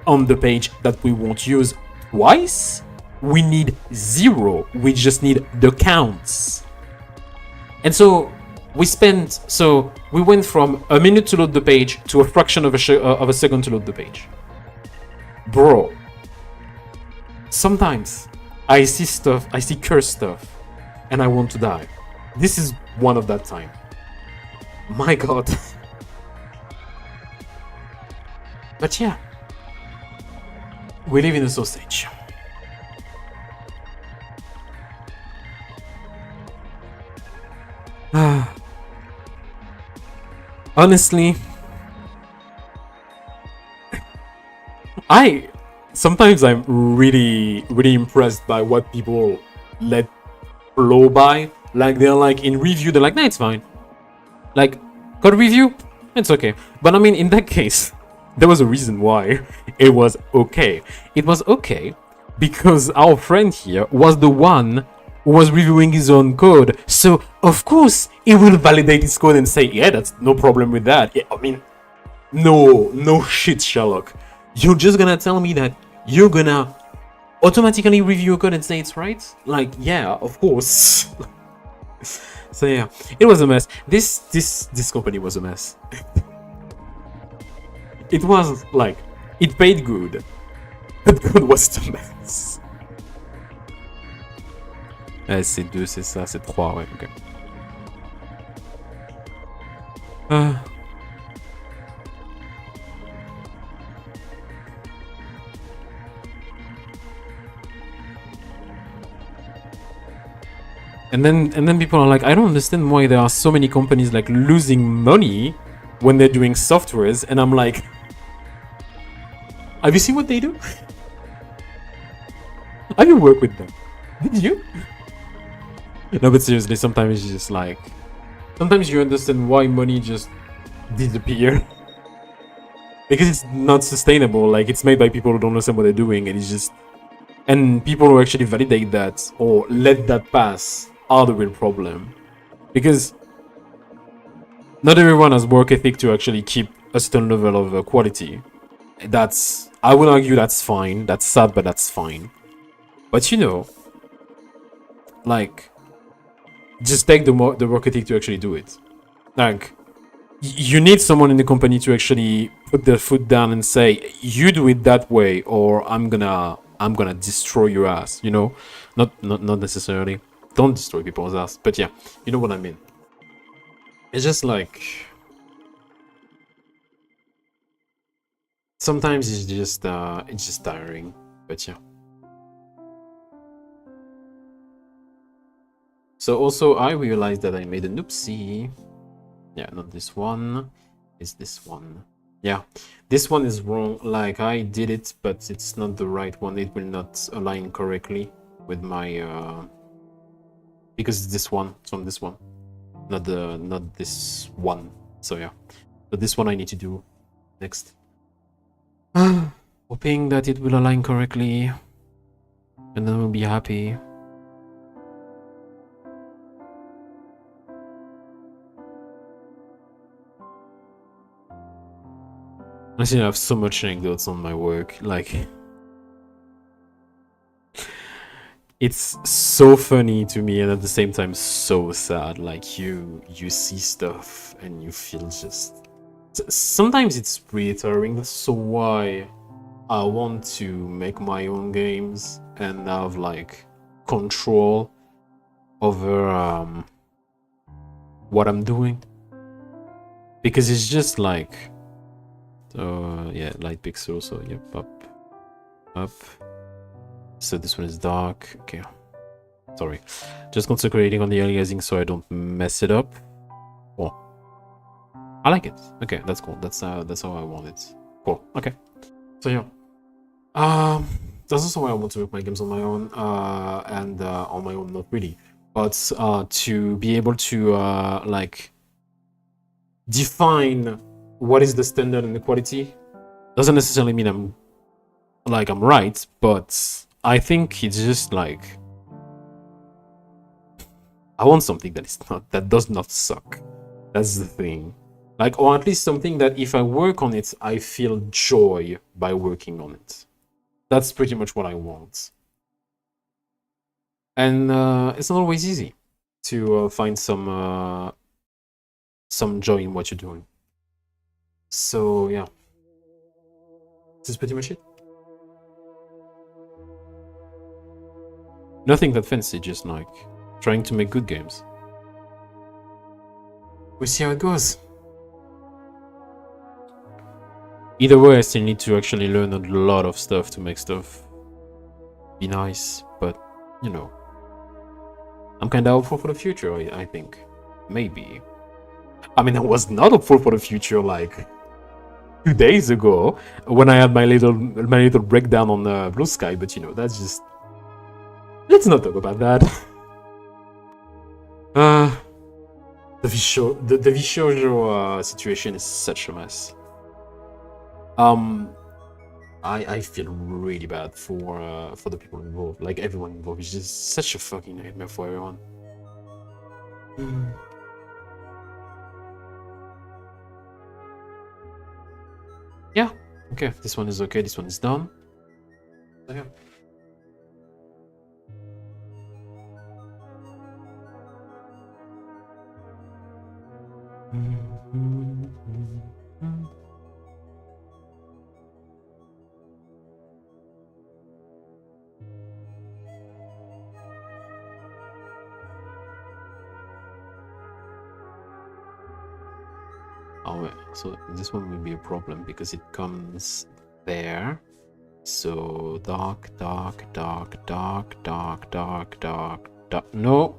Speaker 1: on the page that we won't use twice. We need 0. We just need the counts. And so we went from a minute to load the page to a fraction of a second to load the page. Bro, sometimes I see cursed stuff, and I want to die. This is one of that time. My God. But yeah, we live in a sausage. Honestly, sometimes I'm really impressed by what people let blow by. Like, they're like, in review, they're like, nah, it's fine. Like, code review, it's okay. But I mean, in that case, there was a reason why it was okay. It was okay because our friend here was the one who was reviewing his own code. So, of course, he will validate his code and say, yeah, that's no problem with that. Yeah, I mean, no shit, Sherlock. You're just gonna tell me that you're gonna automatically review a code and say it's right? Like, yeah, of course. So yeah, it was a mess. This company was a mess. It was like, it paid good, but God was the mess. C'est 2, c'est ça, c'est 3, ouais, ok. And then people are like, I don't understand why there are so many companies like losing money when they're doing softwares, and I'm like, have you seen what they do? Have you worked with them? Did you? No, but seriously, sometimes it's just like, sometimes you understand why money just disappear. Because it's not sustainable. Like, it's made by people who don't understand what they're doing, and it's just, and people who actually validate that or let that pass are the real problem. Because not everyone has work ethic to actually keep a certain level of quality. That's, I would argue that's fine. That's sad, but that's fine. But you know, like, just take the work ethic to actually do it. Like, you need someone in the company to actually put their foot down and say, you do it that way, or I'm gonna destroy your ass, you know? Not necessarily. Don't destroy people's ass, but yeah, you know what I mean. It's just like, sometimes it's just tiring, but yeah. So also I realized that I made an oopsie. Yeah, not this one. It's this one. Yeah, this one is wrong. Like, I did it, but it's not the right one. It will not align correctly with my because it's this one. It's on this one, not this one. So yeah, but this one I need to do next. Hoping that it will align correctly, and then we'll be happy. I see I have so much anecdotes on my work, like, it's so funny to me and at the same time so sad. Like, you see stuff and you feel just, sometimes it's pretty tiring. That's why I want to make my own games and have like control over what I'm doing, because it's just like, yeah, light pixel. So yep, up. So this one is dark. Okay, sorry, just concentrating on the aliasing so I don't mess it up. Oh, I like it. Okay, that's cool. That's how I want it. Cool. Okay, so yeah, that's also why I want to make my games on my own, and on my own, not really, but to be able to like define what is the standard and the quality. Doesn't necessarily mean I'm right, but I think it's just like, I want something that does not suck. That's the thing. Like, or at least something that if I work on it, I feel joy by working on it. That's pretty much what I want. And it's not always easy to find some joy in what you're doing. So yeah, this is pretty much it. Nothing that fancy, just like trying to make good games. We'll see how it goes. Either way, I still need to actually learn a lot of stuff to make stuff be nice, but you know, I'm kind of hopeful for the future, I think. Maybe. I mean, I was not hopeful for the future like 2 days ago when I had my little breakdown on Blue Sky, but you know, that's just, let's not talk about that. The Vishojo situation is such a mess. I feel really bad for the people involved. Like, everyone involved is just such a fucking nightmare for everyone. Yeah. Okay. This one is okay. This one is done. So, yeah. Oh, so this one will be a problem because it comes there. So dark, dark, dark, dark, dark, dark, dark, dark. No.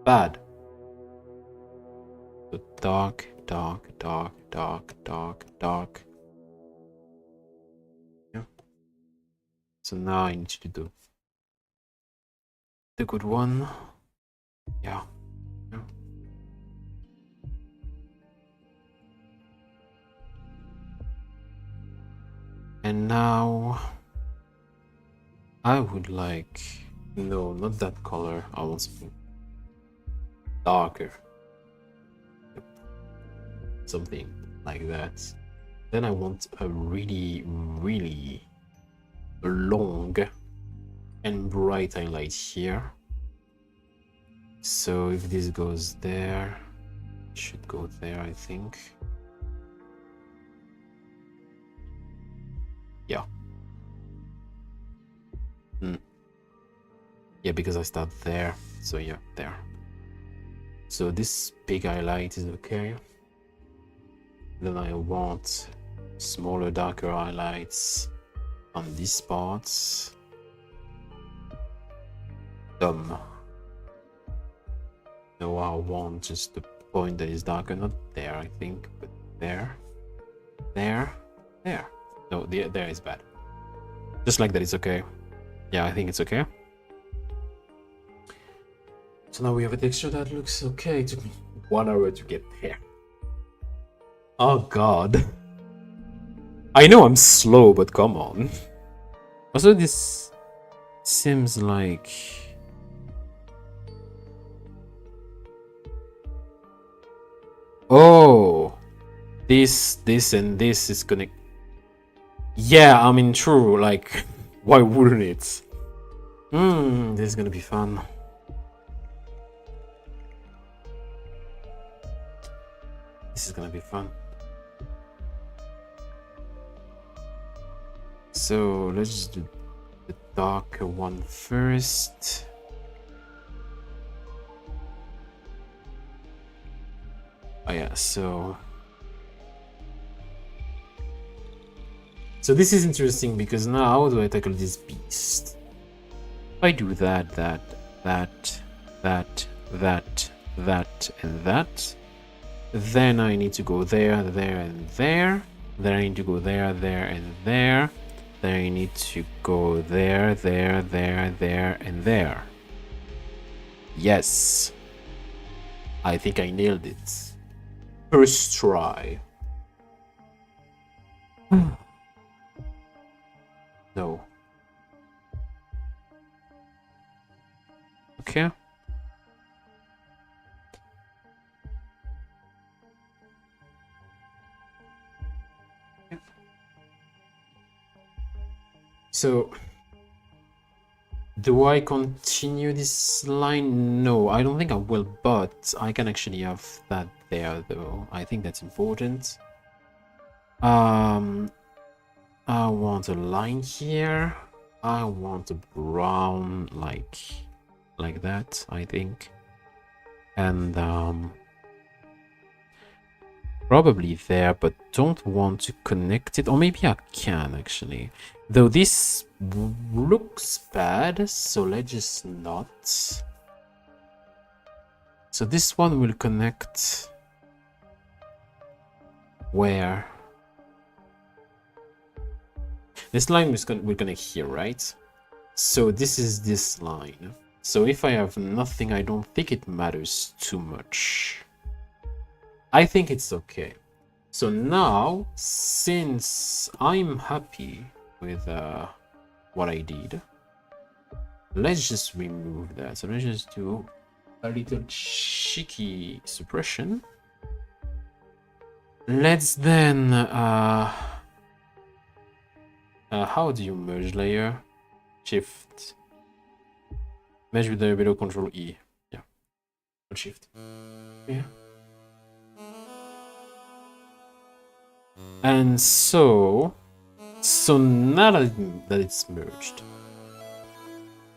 Speaker 1: Bad. So dark, dark, dark, dark, dark, dark. Yeah. So now I need to do the good one. Yeah. Yeah. And now I would like, no, not that color. I want something darker. Something like that. Then I want a really, really long and bright highlight here. So if this goes there, it should go there, I think. Yeah. Yeah, because I start there. So yeah, there. So this big highlight is okay. Then I want smaller, darker highlights on these parts. No, I want just the point that is darker, not there, I think, but there, there, there. No, there is bad. Just like that, it's okay. Yeah, I think it's okay. So now we have a texture that looks okay. It took me 1 hour to get there. Oh god. I know I'm slow, but come on. Also, this seems like... Oh, this, and this is gonna... Yeah, I mean, true, like, why wouldn't it? This is gonna be fun. This is gonna be fun. So let's just do the darker one first. Oh yeah, so this is interesting because now how do I tackle this beast? If I do that, and that, then I need to go there, there, and there. Then I need to go there, there, and there. Then I need to go there, there, there, there, and there. Yes. I think I nailed it. First try. No. Okay. So, do I continue this line? No, I don't think I will, but I can actually have that there, though. I think that's important. I want a line here. I want a brown, like that, I think. And, probably there, but don't want to connect it. Or maybe I can, actually. Though this looks bad, so let's just not. So this one will connect where? This line will connect here, right? So this is this line. So if I have nothing, I don't think it matters too much. I think it's okay. So now, since I'm happy with what I did, let's just remove that. So let's just do a little cheeky suppression. Let's then how do you merge layer? Shift, merge with the below, Control E. Yeah, Shift. Yeah. And so now that it's merged,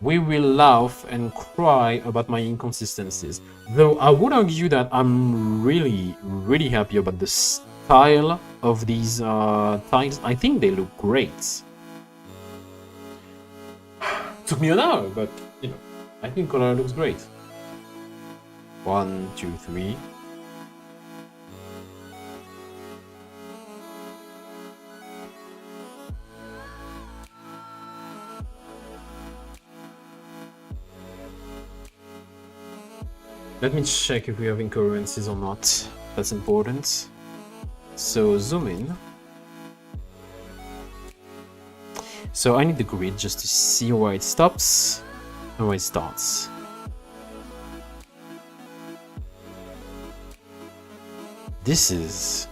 Speaker 1: we will laugh and cry about my inconsistencies. Though I would argue that I'm really, really happy about the style of these tiles. I think they look great. Took me an hour, but you know, I think color looks great. 1, 2, 3. Let me check if we have incongruencies or not. That's important. So zoom in. So I need the grid just to see where it stops and where it starts. This is...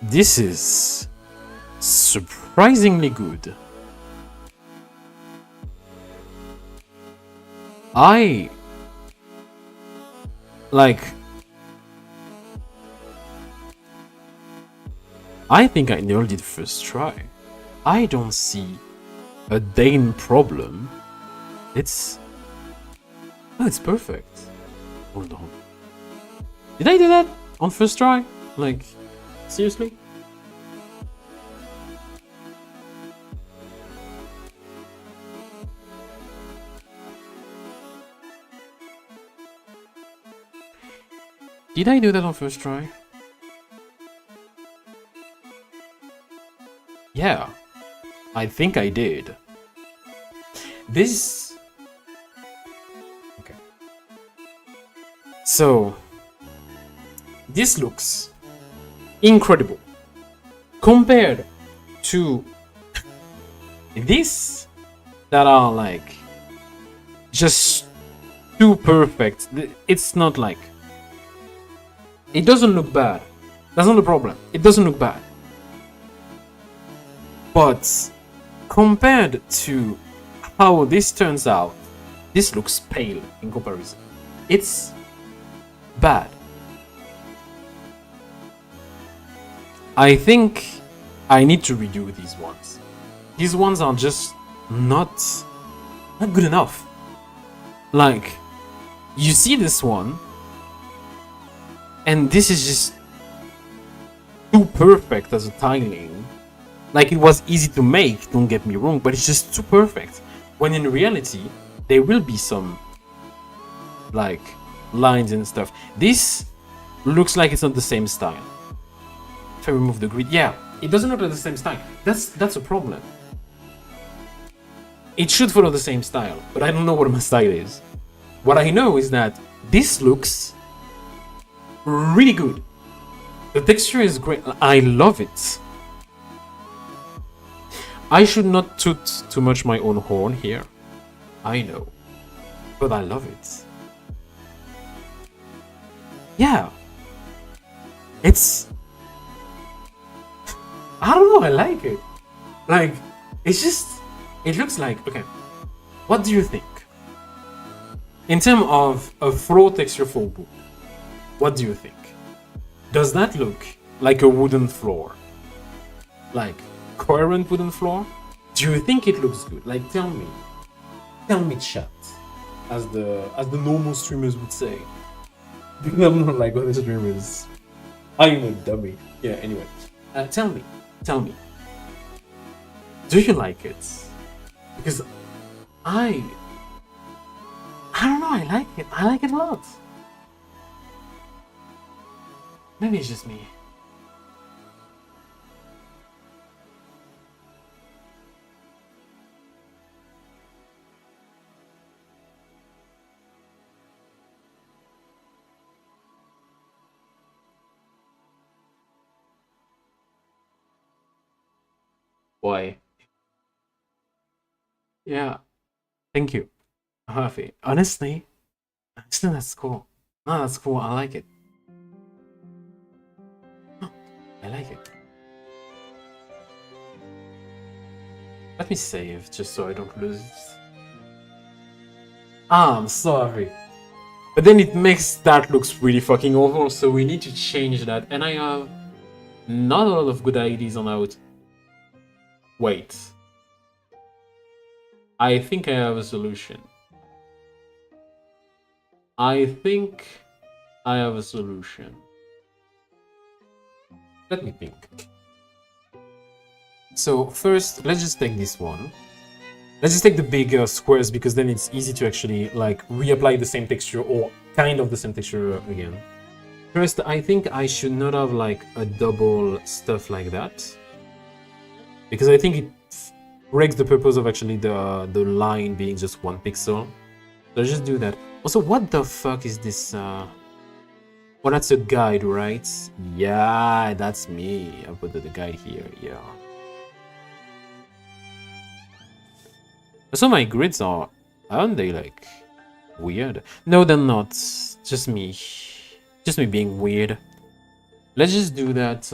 Speaker 1: This is surprisingly good. I think I nailed it first try. I don't see a dang problem. It's perfect. Hold on. Did I do that on first try? Like, seriously? Did I do that on first try? Yeah, I think I did. This... Okay. So, this looks incredible compared to this that are like just too perfect. It's not like... It doesn't look bad. That's not the problem. It doesn't look bad. But compared to how this turns out, this looks pale in comparison. It's bad. I think I need to redo these ones. These ones are just not good enough. Like, you see this one, and this is just too perfect as a tiling. Like, it was easy to make, don't get me wrong, but it's just too perfect. When in reality, there will be some, like, lines and stuff. This looks like it's not the same style. If I remove the grid, yeah, it doesn't look like the same style. That's a problem. It should follow the same style, but I don't know what my style is. What I know is that this looks really good. The texture is great. I love it. I should not toot too much my own horn here. I know. But I love it. Yeah. It's... I don't know, I like it. Like, it's just... It looks like... Okay. What do you think? In terms of a floor texture for wood, what do you think? Does that look like a wooden floor? Like... coherent wooden floor? Do you think it looks good? Like, tell me chat, as the normal streamers would say, because I'm not like other streamers. I'm a dummy. Yeah, anyway, tell me, do you like it? Because I don't know, I like it a lot. Maybe it's just me. Why? Yeah, thank you. I'm happy. Honestly, that's cool. No, that's cool. I like it. I like it. Let me save just so I don't lose it. I'm sorry. But then it makes that looks really fucking awful, so we need to change that. And I have not a lot of good ideas on how to... Wait. I think I have a solution. I think I have a solution. Let me think. So first, let's just take this one. Let's just take the big squares, because then it's easy to actually like reapply the same texture, or kind of the same texture again. First, I think I should not have like a double stuff like that, because I think it breaks the purpose of actually the line being just 1 pixel. So let's just do that. Also, what the fuck is this? Well, that's a guide, right? Yeah, that's me. I put the guide here. Yeah. So my grids aren't they like weird? No, they're not. Just me being weird. Let's just do that.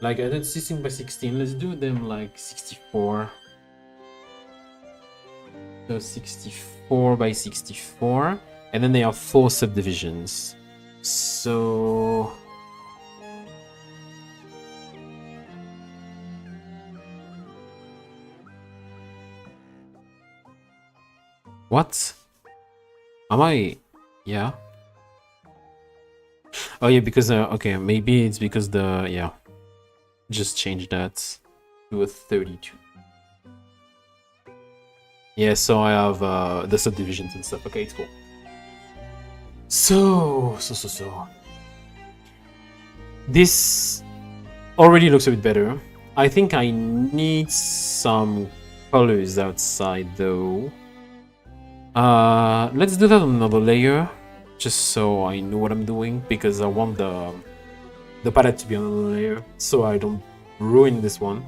Speaker 1: Like I did 16 by 16. Let's do them like 64. So 64 by 64, and then they are 4 subdivisions. So what? Am I? Yeah. Oh yeah, because okay, maybe it's because the yeah. Just change that to a 32. Yeah, so I have the subdivisions and stuff. Okay, it's cool. So this already looks a bit better. I think I need some colors outside though. Let's do that on another layer, just so I know what I'm doing, because I want the palette to be on another layer, so I don't ruin this one.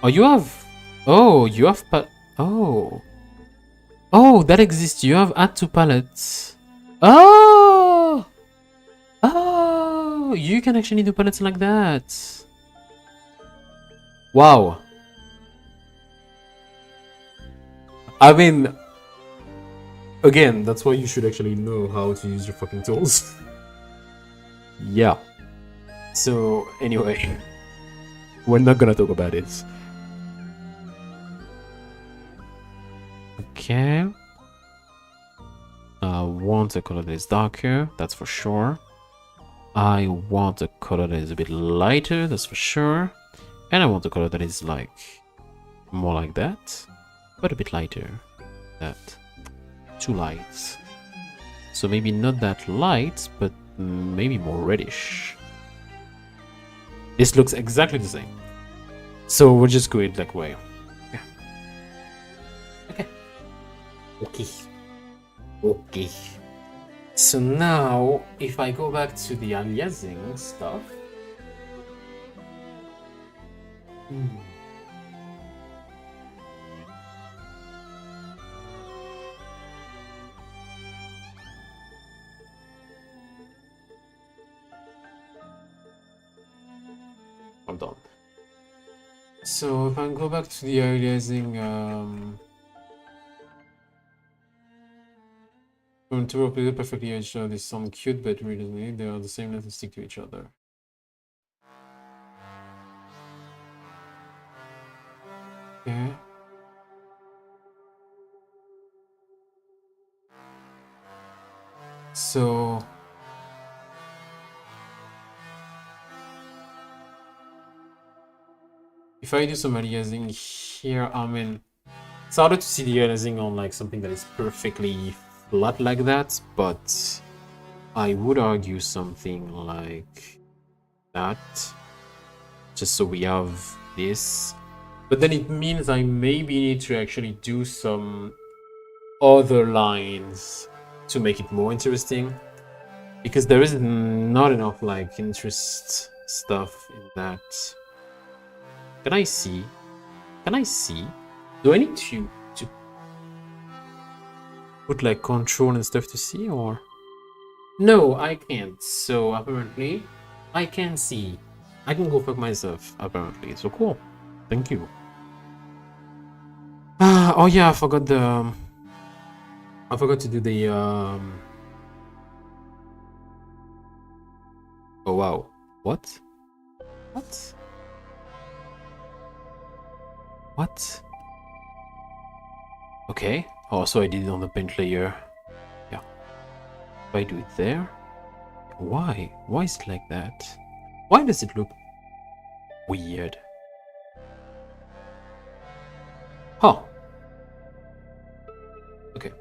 Speaker 1: Oh, you have... Oh, you have Oh. Oh, that exists. You have add to palettes. Oh! Oh! You can actually do palettes like that. Wow. I mean... Again, that's why you should actually know how to use your fucking tools. Yeah. So, anyway. We're not gonna talk about it. Okay. I want a color that is darker, that's for sure. I want a color that is a bit lighter, that's for sure. And I want a color that is like more like that, but a bit lighter. That. Too light. So maybe not that light, but maybe more reddish. This looks exactly the same. So we'll just go it that way. Yeah. Okay. Okay. Okay. So now, if I go back to the aliasing stuff. I'm done. So if I go back to the aliasing, when two are perfectly each other, they sound cute, but really they are the same length and stick to each other. Okay. So if I do some aliasing here, I mean, it's harder to see the aliasing on like something that is perfectly flat like that, but I would argue something like that, just so we have this. But then it means I maybe need to actually do some other lines to make it more interesting, because there is not enough like interest stuff in that. Can I see? Can I see? Do I need to put like control and stuff to see, or? No, I can't. So apparently I can see. I can go fuck myself, apparently. So cool. Thank you. Oh yeah, I forgot the. I forgot to do the. Oh wow. What? What? What? Okay. Oh, so I did it on the paint layer. Yeah. If I do it there. Why? Why is it like that? Why does it look weird? Huh. Okay.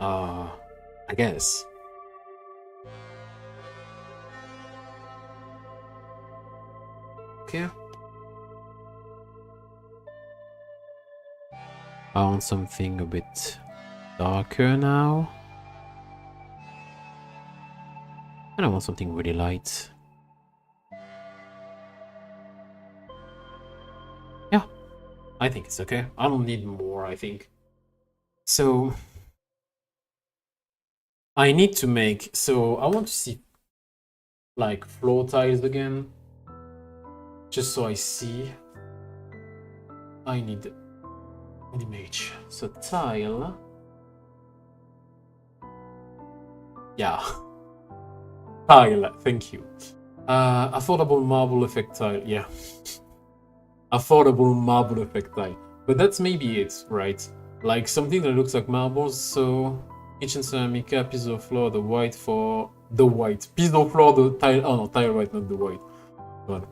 Speaker 1: I guess. Okay. I want something a bit darker now. And I want something really light. Yeah, I think it's okay. I don't need more, I think. So I need to make, so I want to see like floor tiles again. Just so I see. I need an image. So tile. Yeah. Tile, thank you. Affordable marble effect tile, yeah. Affordable marble effect tile. But that's maybe it, right? Like something that looks like marbles, so kitchen ceramica, piece of floor, the white for the white. Piece of floor, the tile, oh no, tile white, not the white. But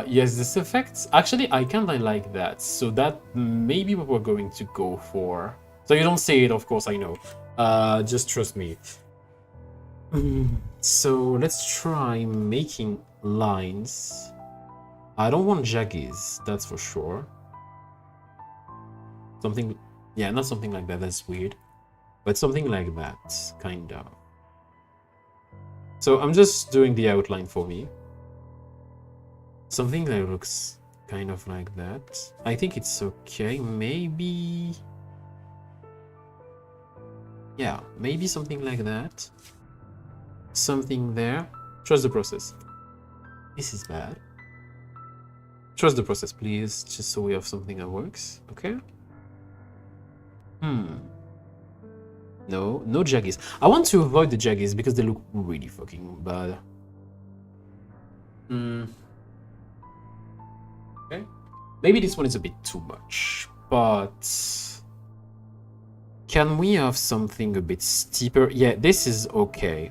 Speaker 1: yes, this effect, actually I kinda like that. So that may be what we're going to go for. So you don't say it, of course, I know. Just trust me. So let's try making lines. I don't want jaggies, that's for sure. Something, yeah, not something like that, that's weird. But something like that, kind of. So I'm just doing the outline for me. Something that looks kind of like that. I think it's okay, maybe... Yeah, maybe something like that. Something there. Trust the process. This is bad. Trust the process, please, just so we have something that works, okay? No, no jaggies. I want to avoid the jaggies because they look really fucking bad. Okay. Maybe this one is a bit too much, but... Can we have something a bit steeper? Yeah, this is okay.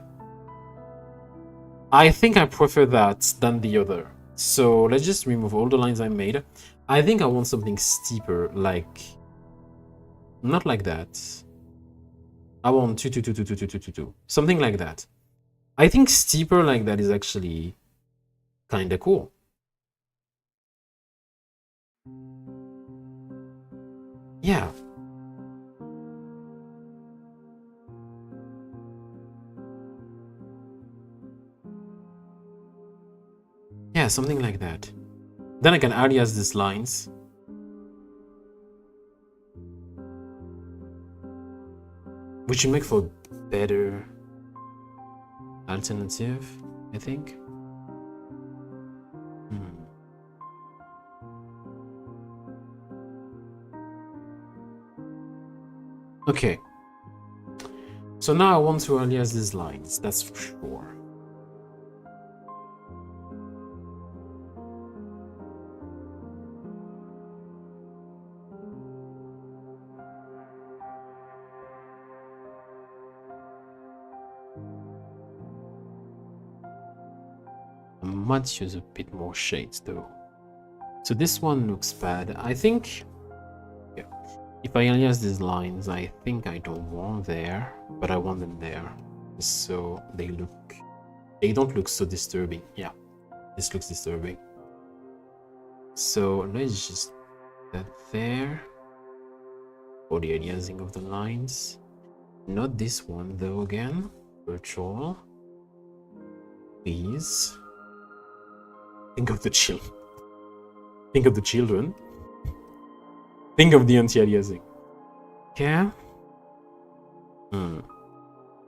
Speaker 1: I think I prefer that than the other. So let's just remove all the lines I made. I think I want something steeper, like... Not like that. I want 2, 2, 2, 2, 2, 2, 2, 2, 2. Something like that. I think steeper like that is actually kinda cool. Yeah. Yeah, something like that. Then I can alias these lines. Which should make for better alternative, I think. Okay. So now I want to alias these lines, that's for sure. I might use a bit more shades though. So this one looks bad. I think, yeah, if I alias these lines, I think I don't want there, but I want them there. So they don't look so disturbing. Yeah, this looks disturbing. So let's just put that there for the aliasing of the lines. Not this one though again. Virtual. Please. Think of the children. Think of the children. Think of the anti-aliasing. Yeah.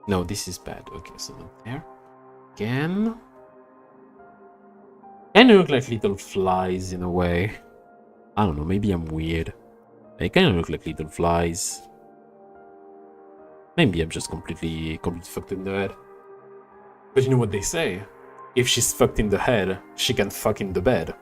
Speaker 1: No, this is bad. Okay, so not there. Again. And they look like little flies in a way. I don't know, maybe I'm weird. They kind of look like little flies. Maybe I'm just completely fucked in the head. But you know what they say? If she's fucked in the head, she can fuck in the bed.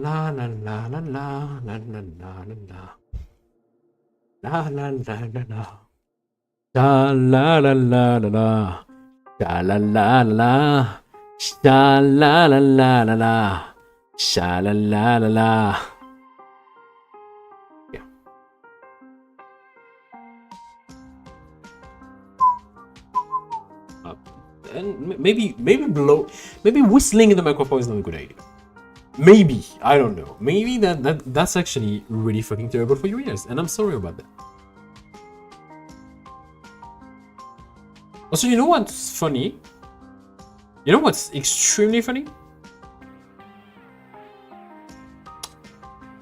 Speaker 1: La la la la la la la la la la la la la la. Sha la la la la la. Sha la la la la. Sha la la la la la. Sha la la la la. Yeah. And maybe whistling in the microphone is not a good idea. Maybe, I don't know. Maybe that's actually really fucking terrible for your ears, and I'm sorry about that. Also, you know what's funny? You know what's extremely funny?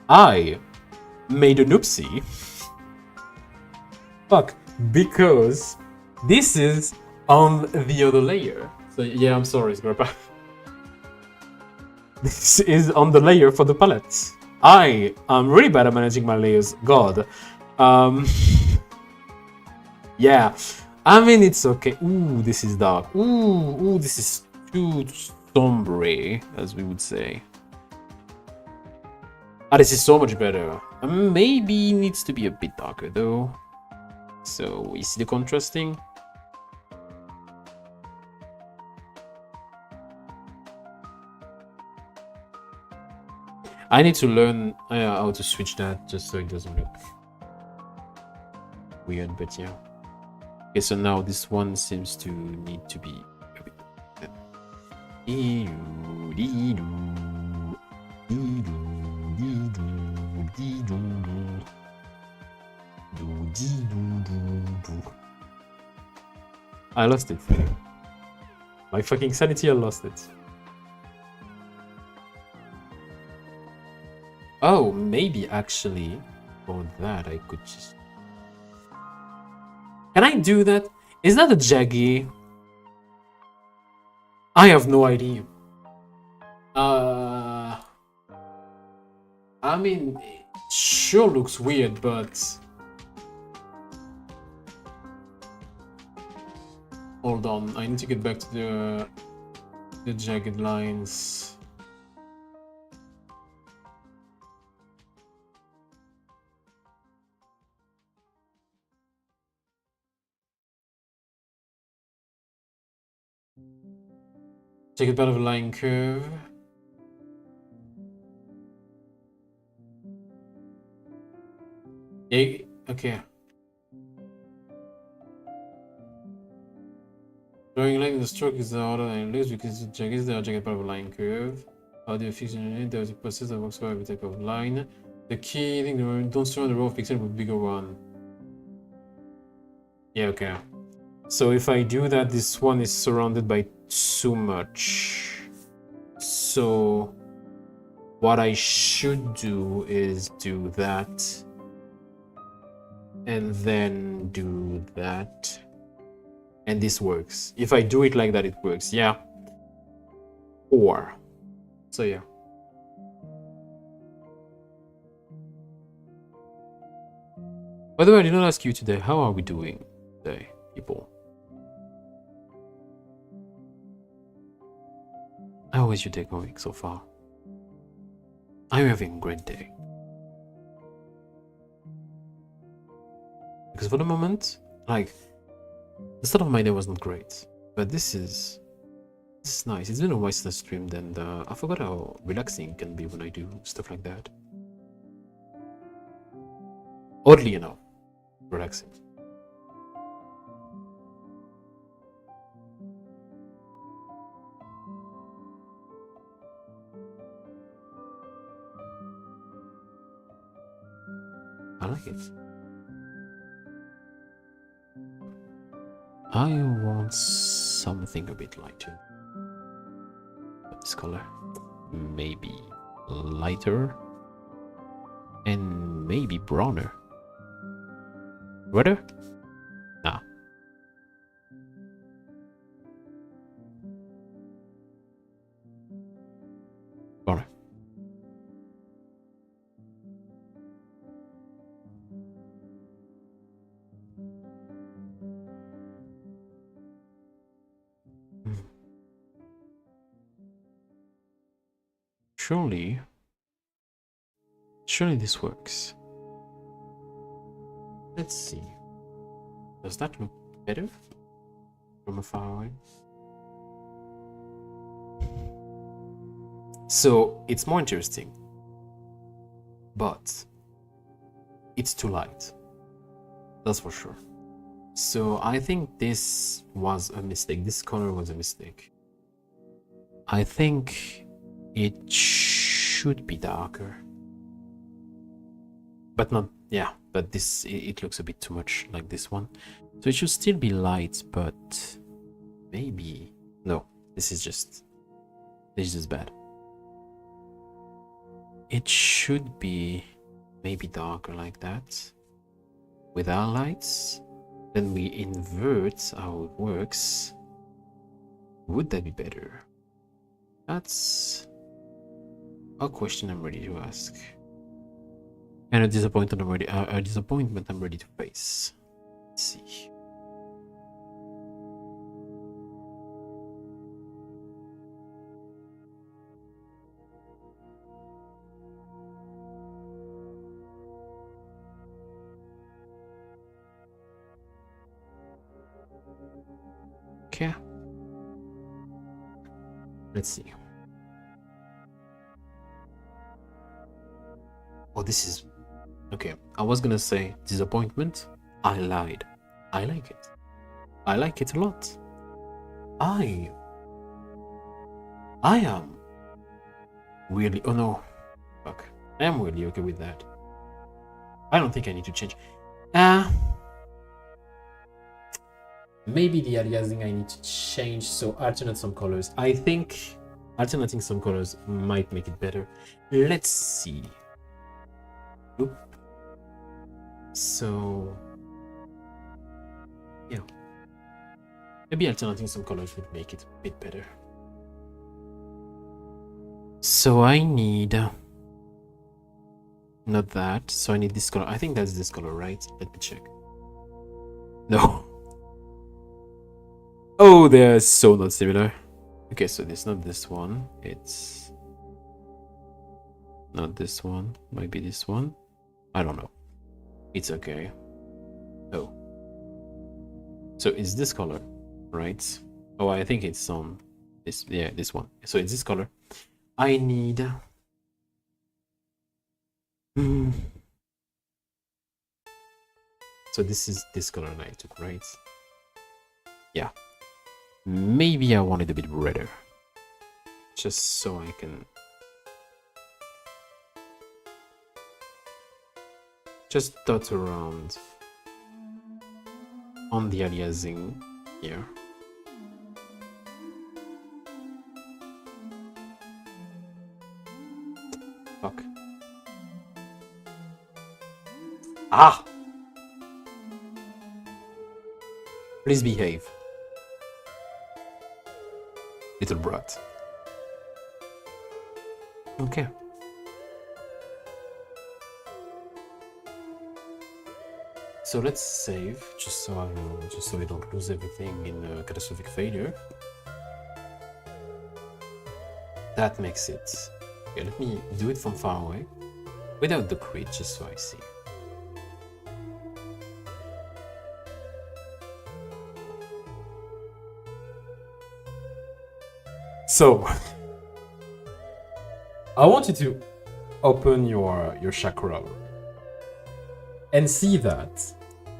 Speaker 1: I made an oopsie. Fuck, because this is on the other layer. So yeah, I'm sorry, Scarpa. This is on the layer for the palette. I am really bad at managing my layers. God. Yeah. I mean, it's okay. Ooh, this is dark. Ooh, this is too sombre, as we would say. Ah, this is so much better. Maybe needs to be a bit darker, though. So, you see the contrasting? I need to learn how to switch that just so it doesn't look weird, but yeah. Okay, so now this one seems to need to be a bit better. I lost it. My fucking sanity, I lost it. Oh, maybe actually for that I could just... Can I do that? Is that a jaggy? I have no idea. I mean, it sure looks weird, but... Hold on, I need to get back to the jagged lines. Take a bit of a line curve. Yeah, okay. Drawing line in the stroke is harder than it looks because the jagged is the jagged part of a line curve. How do you fix it? There is a process that works for every type of line. The key thing, don't surround the row of pixels with bigger one. Yeah, okay. So if I do that, this one is surrounded by too much. So what I should do is do that. And then do that. And this works. If I do it like that, it works. Yeah. Or. So yeah. By the way, I did not ask you today, how are we doing today, people? How is your day going so far? I'm having a great day. Because for the moment, like, the start of my day was not great. But this is nice. It's been a while since I streamed, and I forgot how relaxing it can be when I do stuff like that. Oddly enough, relaxing. I like it. I want something a bit lighter. This color. Maybe lighter. And maybe browner. Redder? Nah. surely this works. Let's see. Does that look better from afar away? So it's more interesting, but it's too light. That's for sure. So I think this was a mistake. This color was a mistake. I think it should be darker. But not, yeah, but this, it looks a bit too much like this one. So it should still be light, but maybe, no, this is just bad. It should be maybe darker like that with our lights. Then we invert how it works. Would that be better? That's a question I'm ready to ask. And a disappointment I'm ready to face. Let's see. Okay. Let's see. Oh, this is... Okay, I was gonna say disappointment. I lied. I like it. I like it a lot. I am really... Oh no. Fuck. I am really okay with that. I don't think I need to change. Maybe the aliasing I need to change, so alternate some colors. I think alternating some colors might make it better. Let's see. Oop. So, yeah. Maybe alternating some colors would make it a bit better. So I need... Not that. So I need this color. I think that's this color, right? Let me check. No. Oh, they're so not similar. Okay, so it's not this one. It's not this one. Might be this one. I don't know. It's okay. Oh. So it's this color, right? Oh, I think it's on this. Yeah, this one. So it's this color. I need... So this is this color I took, right? Yeah. Maybe I want it a bit redder. Just so I can... Just dot around on the aliasing here. Fuck. Ah! Please behave. Little brat. Okay. So let's save, just so we don't lose everything in a catastrophic failure. That makes it. Okay, let me do it from far away, without the grid, just so I see. So, I want you to open your chakra and see that,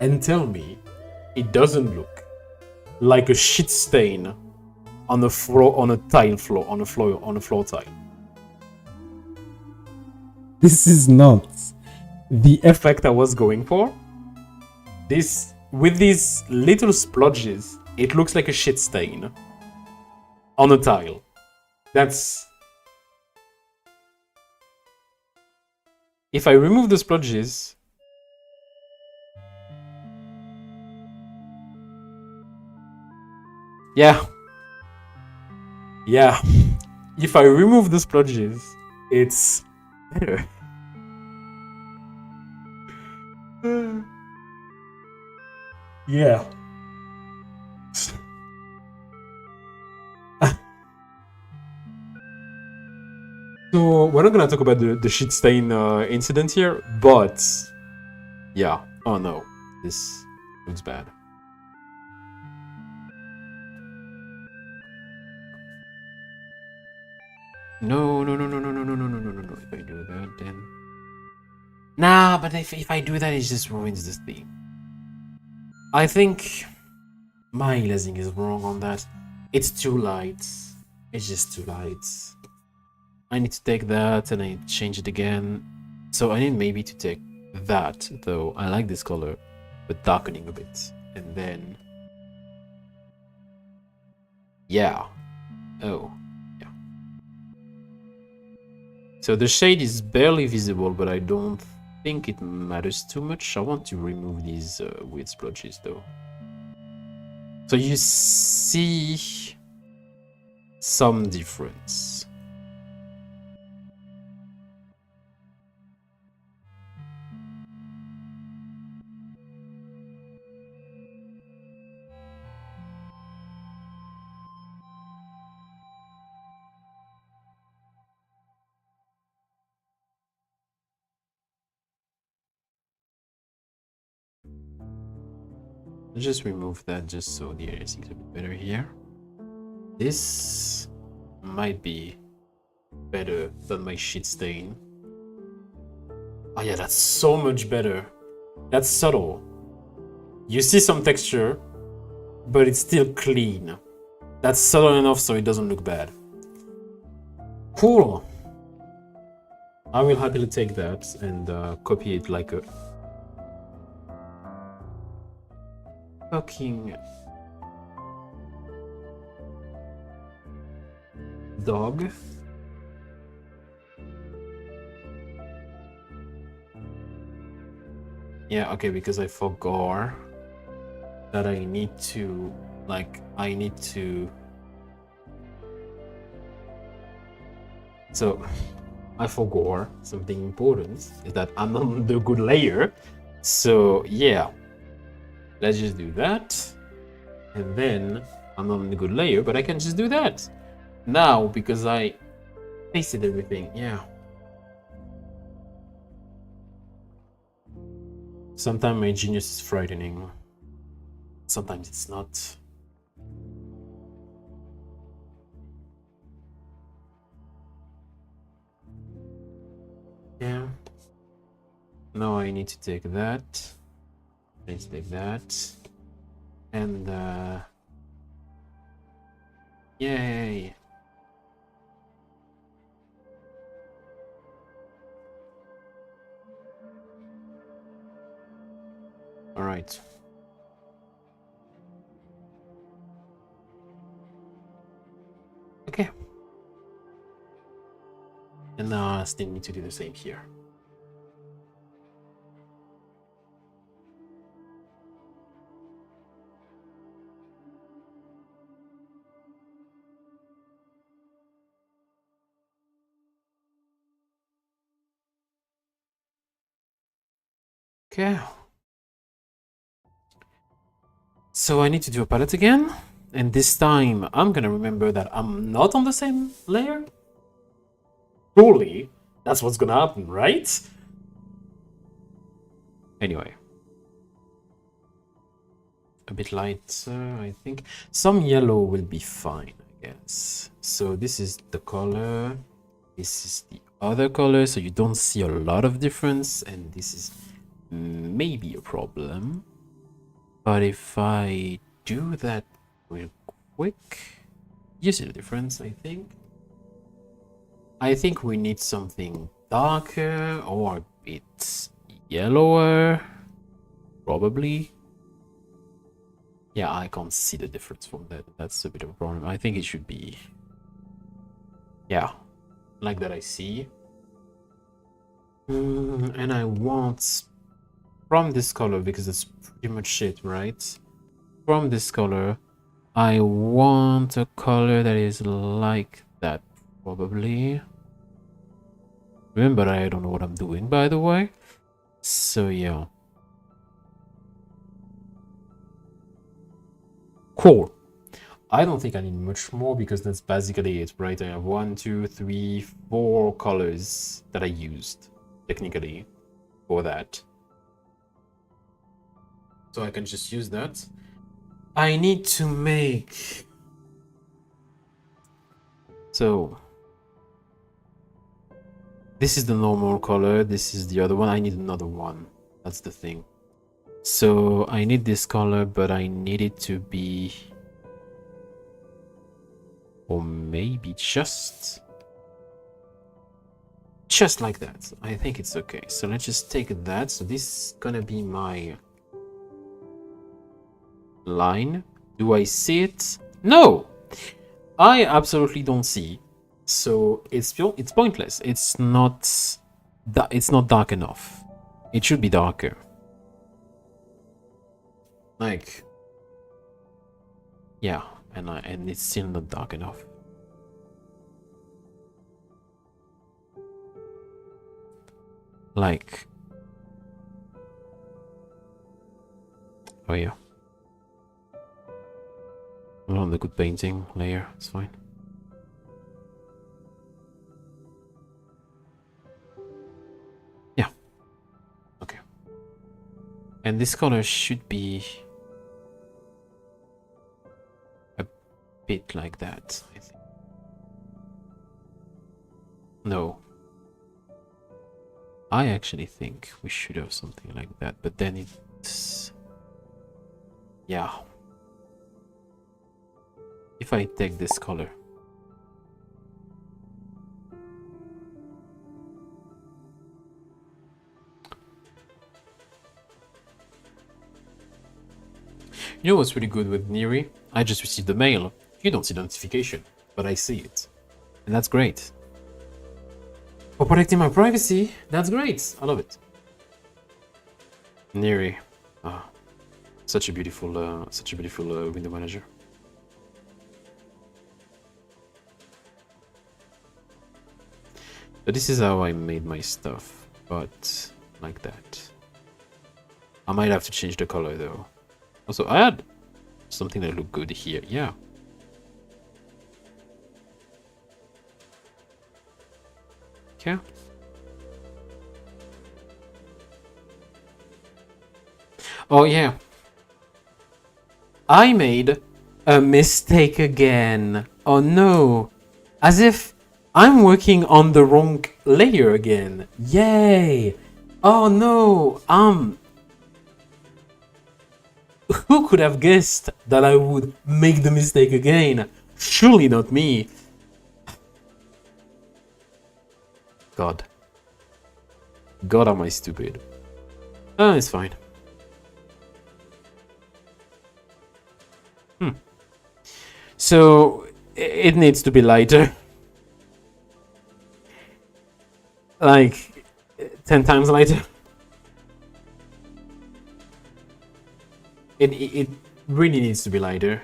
Speaker 1: and tell me it doesn't look like a shit stain on the floor, on a tile floor, on a floor tile. This is not the effect I was going for. This, with these little splodges, it looks like a shit stain on a tile. That's... If I remove the splodges... Yeah. Yeah. If I remove the splodges, it's better. Yeah. So we're not gonna talk about the shit stain incident here, but yeah. Oh no, this looks bad. No. If I do that, then nah. But if I do that, it just ruins this theme. I think my lasing is wrong on that. It's too light. It's just too light. I need to take that and I change it again. So I need maybe to take that, though. I like this color, but darkening a bit. And then... yeah. Oh, yeah. So the shade is barely visible, but I don't think it matters too much. I want to remove these weird splotches, though. So you see some difference. Just remove that just so the area seems a bit better here. This might be better than my shit stain. Oh yeah, that's so much better. That's subtle. You see some texture, but it's still clean. That's subtle enough so it doesn't look bad. Cool. I will happily take that and copy it like a fucking dog. Yeah, okay, because I forgot that I need to, so I forgot something important, is that I'm on the good layer. So yeah, let's just do that. And then I'm on the good layer, but I can just do that now because I pasted everything. Yeah. Sometimes my genius is frightening. Sometimes it's not. Yeah. Now I need to take that. Let's take that. And yay. All right. Okay. And now I still need to do the same here. Okay. So I need to do a palette again. And this time I'm gonna remember that I'm not on the same layer. Surely that's what's gonna happen, right? Anyway. A bit lighter, I think. Some yellow will be fine, I guess. So this is the color. This is the other color, so you don't see a lot of difference. And this is maybe a problem. But if I do that real quick, you see the difference, I think. I think we need something darker or a bit yellower, probably. Yeah, I can't see the difference from that. That's a bit of a problem. I think it should be, yeah, like that I see. And I want, from this color, because it's pretty much it, right? From this color, I want a color that is like that, probably. Remember, I don't know what I'm doing, by the way. So, yeah. Cool. I don't think I need much more because that's basically it, right? I have 1, 2, 3, 4 colors that I used technically for that. So I can just use that. I need to make... So this is the normal color, this is the other one. I need another one. That's the thing. So I need this color, but I need it to be... Or maybe just like that. I think it's okay. So let's just take that. So this is gonna be my line. Do I see it? No! I absolutely don't see. So it's pointless. It's not dark enough. It should be darker. Like, yeah, and it's still not dark enough. Like, oh yeah. Well, on the good painting layer, it's fine. Yeah. Okay. And this color should be a bit like that, I think. No. I actually think we should have something like that, but then it's... Yeah. If I take this color. You know what's really good with Neri? I just received the mail. You don't see the notification, but I see it. And that's great. For protecting my privacy, that's great. I love it. Neri. Ah, such a beautiful window manager. So this is how I made my stuff, but like that. I might have to change the color though. Also, I had something that looked good here. Yeah. Okay. Oh yeah. I made a mistake again. Oh no. As if I'm working on the wrong layer again. Yay. Oh no. Who could have guessed that I would make the mistake again? Surely not me. God. God, am I stupid. Oh, it's fine. So, it needs to be lighter. Like, 10 times lighter. It really needs to be lighter.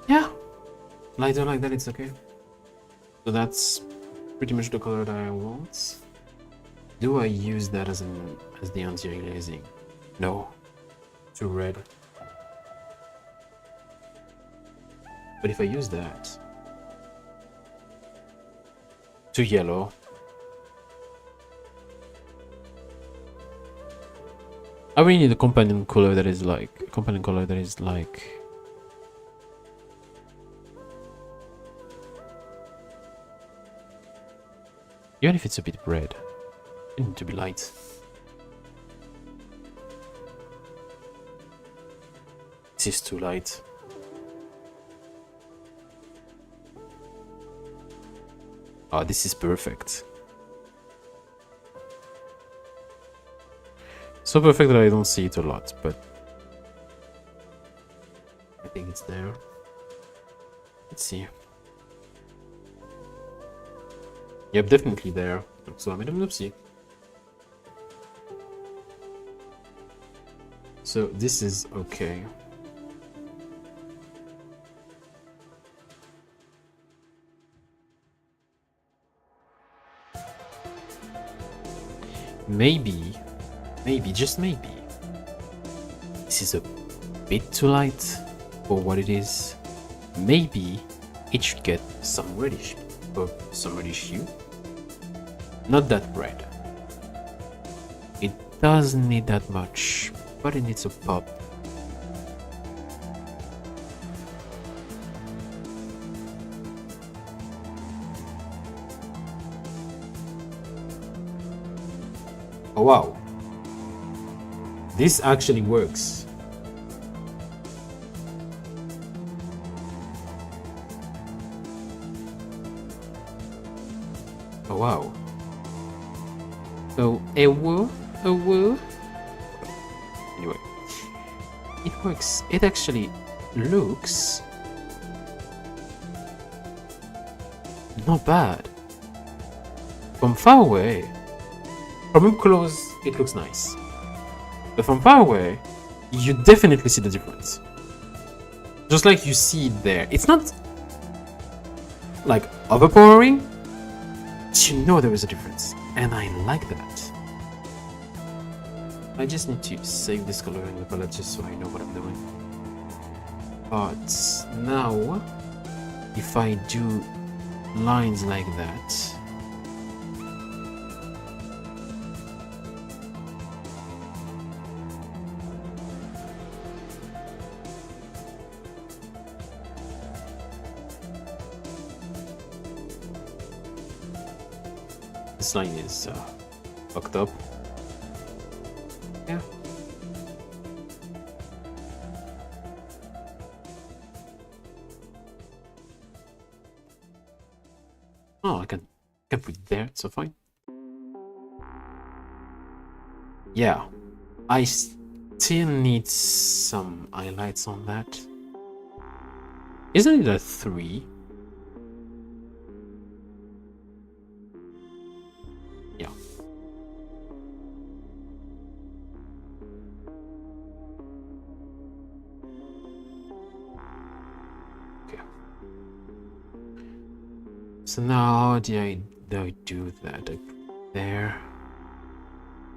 Speaker 1: Yeah, lighter like that, it's okay. So that's pretty much the color that I want. Do I use that as the anti-aliasing? No, too red. But if I use that, too yellow. I really need a companion color that is like even if it's a bit red, it needs to be light. This is too light. Oh, this is perfect. So perfect that I don't see it a lot, but I think it's there. Let's see. Yep, definitely there. So I made a oopsie. So this is okay. Maybe, just maybe, this is a bit too light for what it is. Maybe it should get some reddish hue. Not that red. It doesn't need that much, but it needs a pop. Oh wow, this actually works. Oh wow. So anyway, it works. It actually looks not bad. From far away, from up close, it looks nice. But from far away, you definitely see the difference. Just like you see it there. It's not like overpowering, but you know there is a difference. And I like that. I just need to save this color in the palette just so I know what I'm doing. But now, if I do lines like that, this line is fucked up. Yeah. Oh, I can put it there, so fine. Yeah, I still need some highlights on that. Isn't it a 3? Yeah. Okay. So now how do I do that? I put there,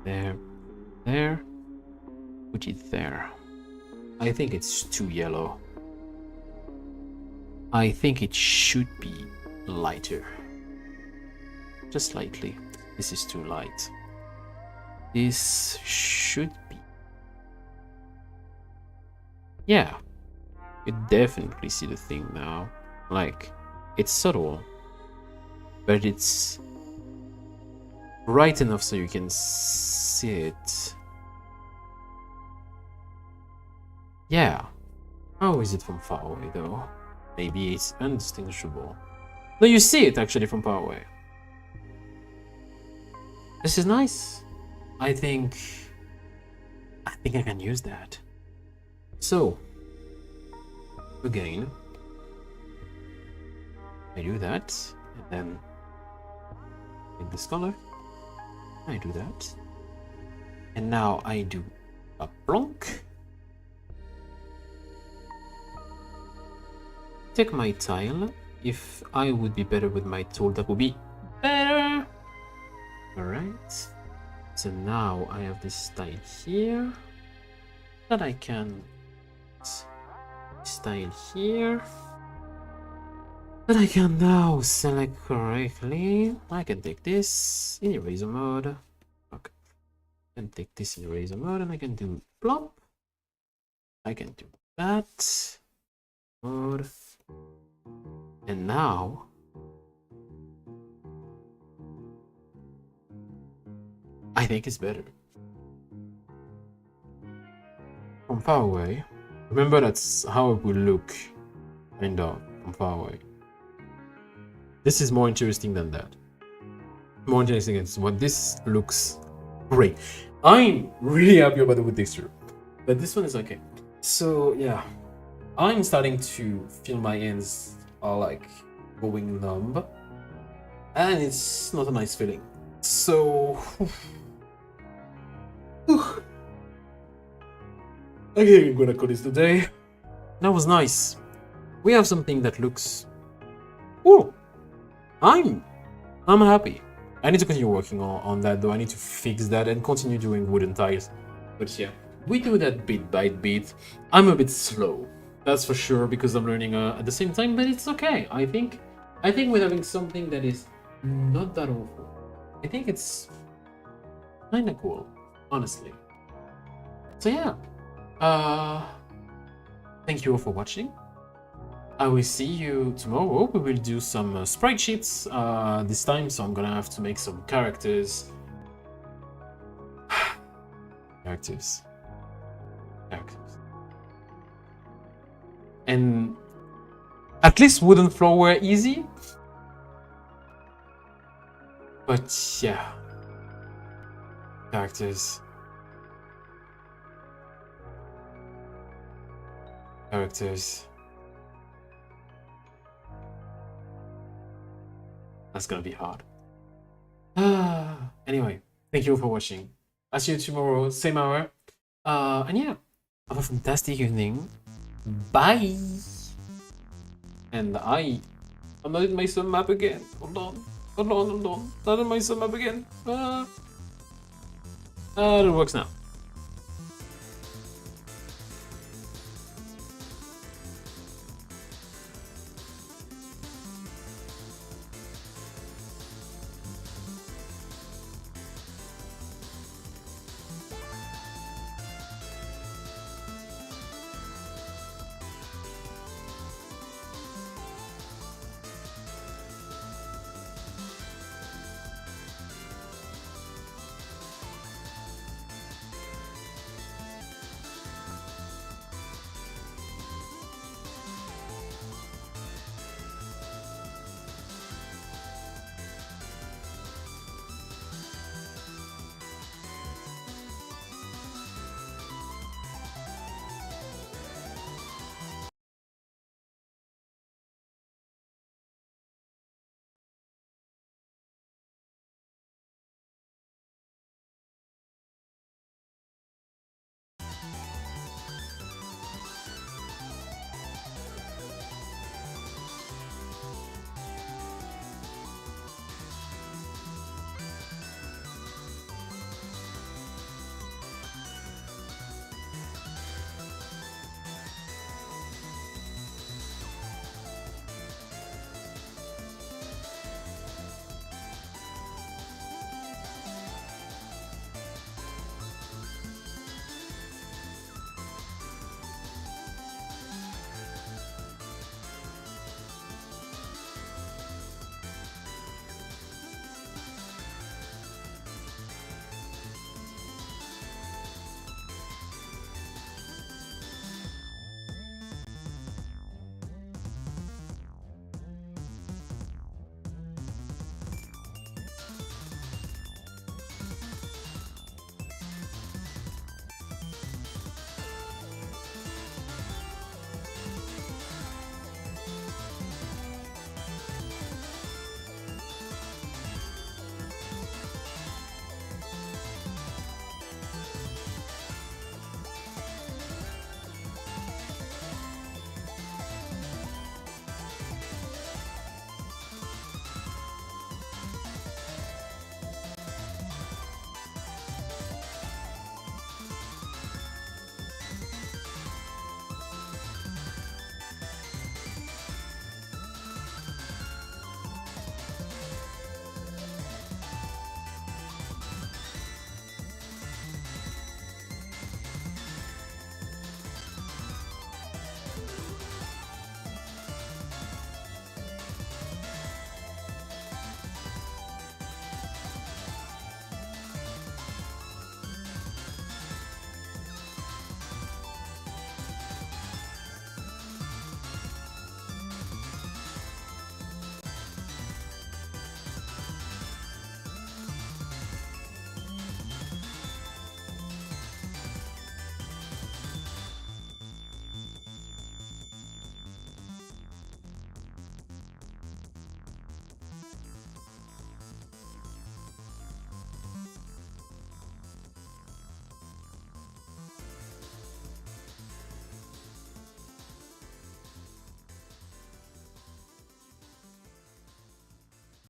Speaker 1: there, put it there. I think it's too yellow. I think it should be lighter. Just slightly. This is too light. This should be. Yeah. You definitely see the thing now. Like, it's subtle, but it's bright enough so you can see it. Yeah. How is it from far away though? Maybe it's undistinguishable. No, you see it actually from far away. This is nice. I think I can use that. So again, I do that, and then in this color, I do that, and now I do a plonk. Take my tile. If I would be better with my tool, that would be better. Alright. So now I have this tile here that I can style here that I can now select correctly. I can take this in eraser mode. Okay. I can take this in eraser mode and I can do plop. I can do that mode. And now I think it's better. From far away, remember that's how it will look, kind of, from far away. This is more interesting than that. More interesting is what this looks great. I'm really happy about the wood texture, but this one is okay. So yeah, I'm starting to feel my hands are like going numb, and it's not a nice feeling. So Okay, I'm gonna call this today. That was nice. We have something that looks... Oh! I'm happy. I need to continue working on that though. I need to fix that and continue doing wooden tiles. But yeah, we do that bit by bit. I'm a bit slow, that's for sure, because I'm learning at the same time, but it's okay. I think we're having something that is not that awful. I think it's kinda cool, honestly. So yeah, thank you all for watching. I will see you tomorrow. We will do some sprite sheets this time, so I'm gonna have to make some characters. Characters. And at least wooden floor were easy. But yeah. Characters. That's gonna be hard. Anyway, thank you all for watching. I'll see you tomorrow, same hour. And yeah, have a fantastic evening. Bye. And I'm not in my sub map again. Hold on. Not in my sub map again. It works now.